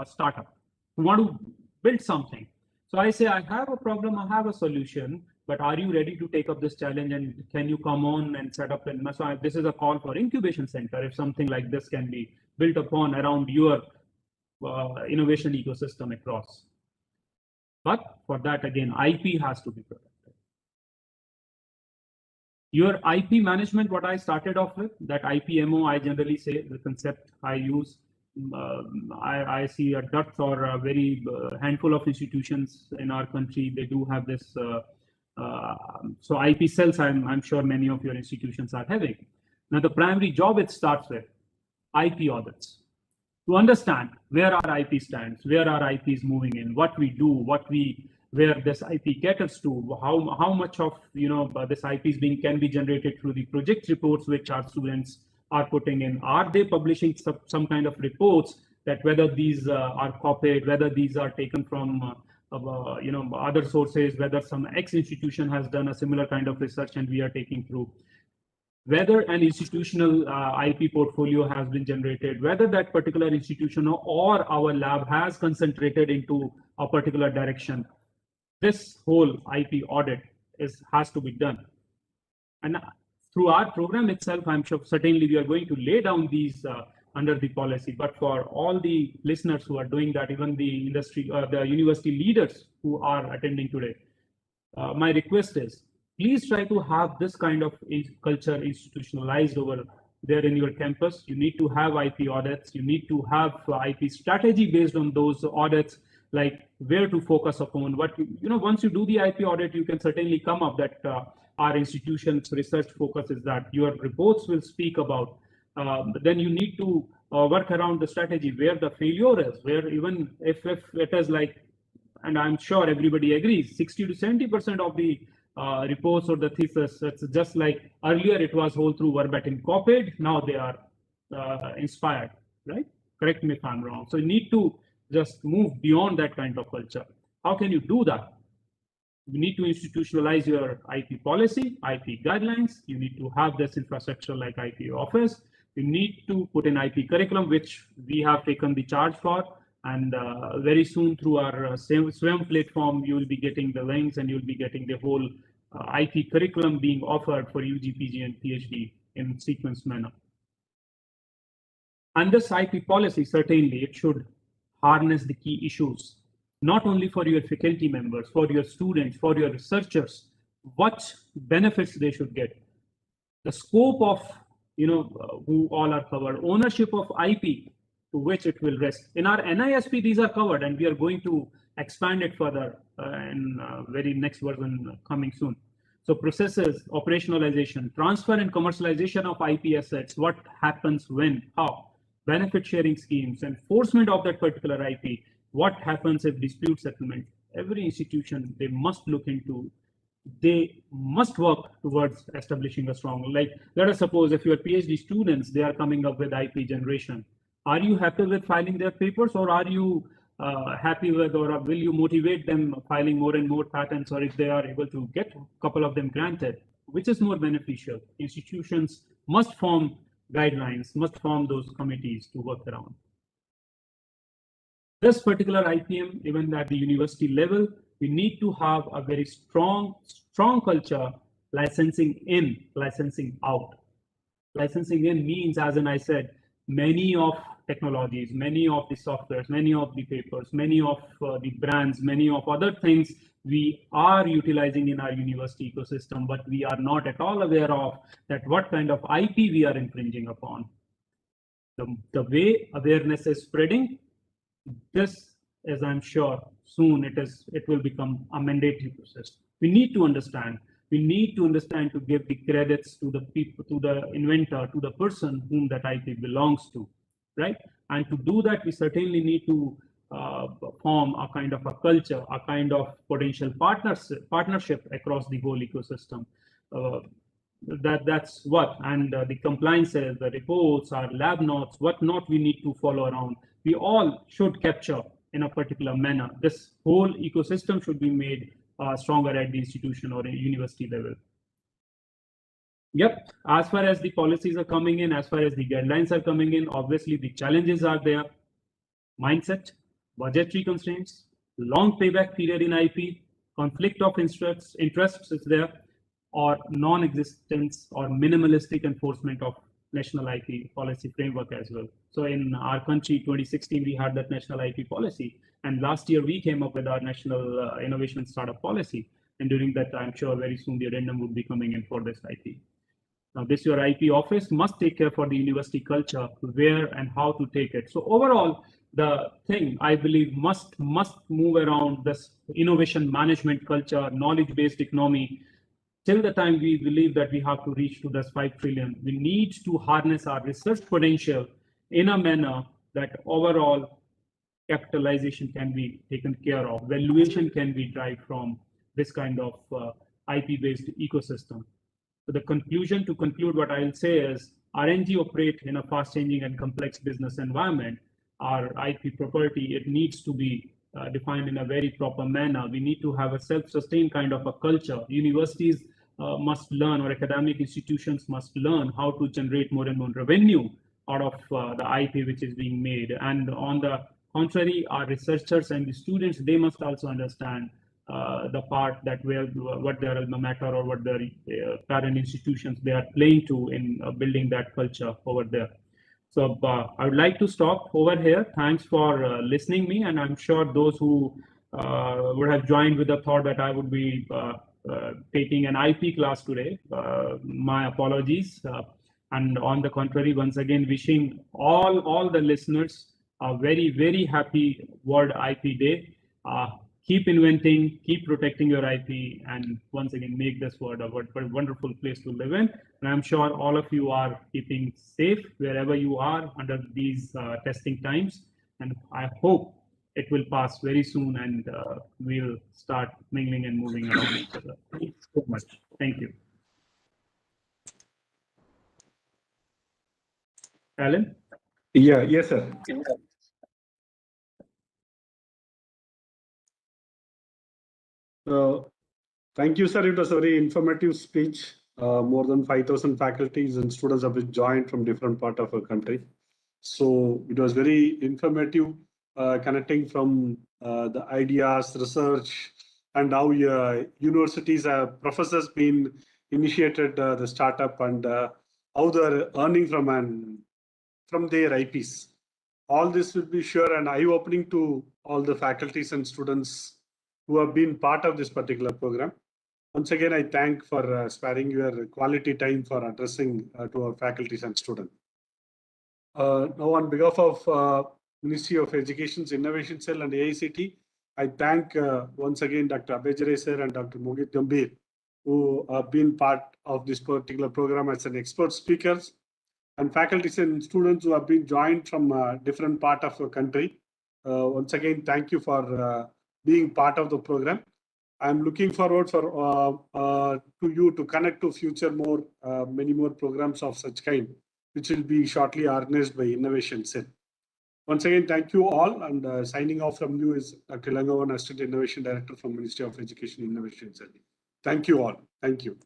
startup, who want to build something. So I say, I have a problem, I have a solution, but are you ready to take up this challenge, and can you come on and set up? So this is a call for incubation center. If something like this can be built upon around your innovation ecosystem across. But for that, again, IP has to be protected. Your IP management, what I started off with, that IPMO, I generally say the concept I use. I see a dearth or a very handful of institutions in our country, they do have this. So IP cells, I'm sure many of your institutions are having. Now the primary job it starts with IP audits. To understand where our IP stands, where our IP is moving in, what we do, where this IP caters to, how much of this IP can be generated through the project reports which our students are putting in. Are they publishing some kind of reports that whether these are copied, whether these are taken from other sources, whether some X institution has done a similar kind of research and we are taking through. Whether an institutional IP portfolio has been generated, whether that particular institution or our lab has concentrated into a particular direction. This whole IP audit has to be done. And through our program itself, I'm sure certainly we are going to lay down these under the policy. But for all the listeners who are doing that, even the industry, the university leaders who are attending today, my request is, please try to have this kind of culture institutionalized over there in your campus. You need to have IP audits. You need to have IP strategy based on those audits, like where to focus upon. What once you do the IP audit, you can certainly come up that our institution's research focus is that. Your reports will speak about. But then you need to work around the strategy where the failure is, where even if it is like, and I'm sure everybody agrees, 60 to 70% of the reports or the thesis, it's just like earlier it was whole through verbatim copied, now they are inspired, right? Correct me if I'm wrong. So you need to just move beyond that kind of culture. How can you do that? You need to institutionalize your IP policy, IP guidelines. You need to have this infrastructure like IP office. You need to put in IP curriculum, which we have taken the charge for. And very soon through our SWAYAM platform, you will be getting the links and you'll be getting the whole IP curriculum being offered for UG, PG, and PhD in sequence manner. And this IP policy, certainly, it should harness the key issues, not only for your faculty members, for your students, for your researchers, what benefits they should get, the scope of, who all are covered, ownership of IP, to which it will rest. In our NISP, these are covered, and we are going to expand it further in very next version coming soon. So processes, operationalization, transfer and commercialization of IP assets, what happens when, how, benefit sharing schemes, enforcement of that particular IP, what happens if dispute settlement. Every institution, they must look into, they must work towards establishing a strong, like let us suppose if your PhD students, they are coming up with IP generation. Are you happy with filing their papers, or are you happy with, or will you motivate them filing more and more patents, or if they are able to get a couple of them granted, which is more beneficial? Institutions must form guidelines, must form those committees to work around. This particular IPM, even at the university level, we need to have a very strong culture, licensing in, licensing out. Licensing in means, as I said, many of technologies, many of the softwares, many of the papers, many of the brands, many of other things we are utilizing in our university ecosystem, but we are not at all aware of that what kind of IP we are infringing upon. The way awareness is spreading, this, as I'm sure soon it will become a mandatory process. We need to understand. We need to understand to give the credits to the people, to the inventor, to the person whom that IP belongs to, right? And to do that, we certainly need to form a kind of a culture, a kind of potential partnership across the whole ecosystem. That's what, and the compliances, the reports, our lab notes, what not we need to follow around. We all should capture in a particular manner. This whole ecosystem should be made stronger at the institution or a university level. Yep, as far as the policies are coming in, as far as the guidelines are coming in, obviously the challenges are there. Mindset, budgetary constraints, long payback period in IP, conflict of interests is there, or non-existence or minimalistic enforcement of national IP policy framework as well. So in our country, 2016, we had that national IP policy. And last year, we came up with our national innovation startup policy. And during that, I'm sure very soon the addendum would be coming in for this IP. Now, this your IP office must take care for the university culture, where and how to take it. So overall, the thing I believe must move around this innovation management culture, knowledge-based economy. Till the time we believe that we have to reach to this 5 trillion, we need to harness our research potential in a manner that overall capitalization can be taken care of, valuation can be derived from this kind of IP-based ecosystem. So the conclusion, to conclude, what I'll say is RNG operate in a fast-changing and complex business environment. Our IP property, it needs to be defined in a very proper manner. We need to have a self-sustained kind of a culture. Universities must learn, or academic institutions must learn how to generate more and more revenue out of the IP which is being made. And on the contrary, our researchers and the students, they must also understand the part that what their alma mater or what their parent institutions they are playing to in building that culture over there. So I would like to stop over here. Thanks for listening me, and I'm sure those who would have joined with the thought that I would be taking an IP class today, my apologies. And on the contrary, once again, wishing all the listeners a very, very happy World IP Day. Keep inventing, keep protecting your IP, and once again, make this world a wonderful place to live in. And I'm sure all of you are keeping safe wherever you are under these testing times. And I hope it will pass very soon, and we'll start mingling and moving around each other. Thanks so much. Thank you. Alan? Yeah, yes, sir. Thank you, sir. It was a very informative speech. More than 5,000 faculties and students have been joined from different parts of our country. So it was very informative, connecting from the ideas, research, and how universities, professors been initiated the startup, and how they're earning from their IPs. All this will be sure and eye-opening to all the faculties and students who have been part of this particular program. Once again, I thank for sparing your quality time for addressing to our faculties and students. Now, on behalf of Ministry of Education's Innovation Cell and AICT, I thank once again Dr. Abhay Jare sir and Dr. Mohit Gambhir, who have been part of this particular program as an expert speakers, and faculties and students who have been joined from different parts of the country. Once again, thank you for being part of the program. I'm looking forward to you to connect to future many more programs of such kind, which will be shortly organized by Innovation Cell. Once again, thank you all, and signing off from you is Dr. Elangovan, Assistant Innovation Director from Ministry of Education Innovation Cell. Thank you all. Thank you.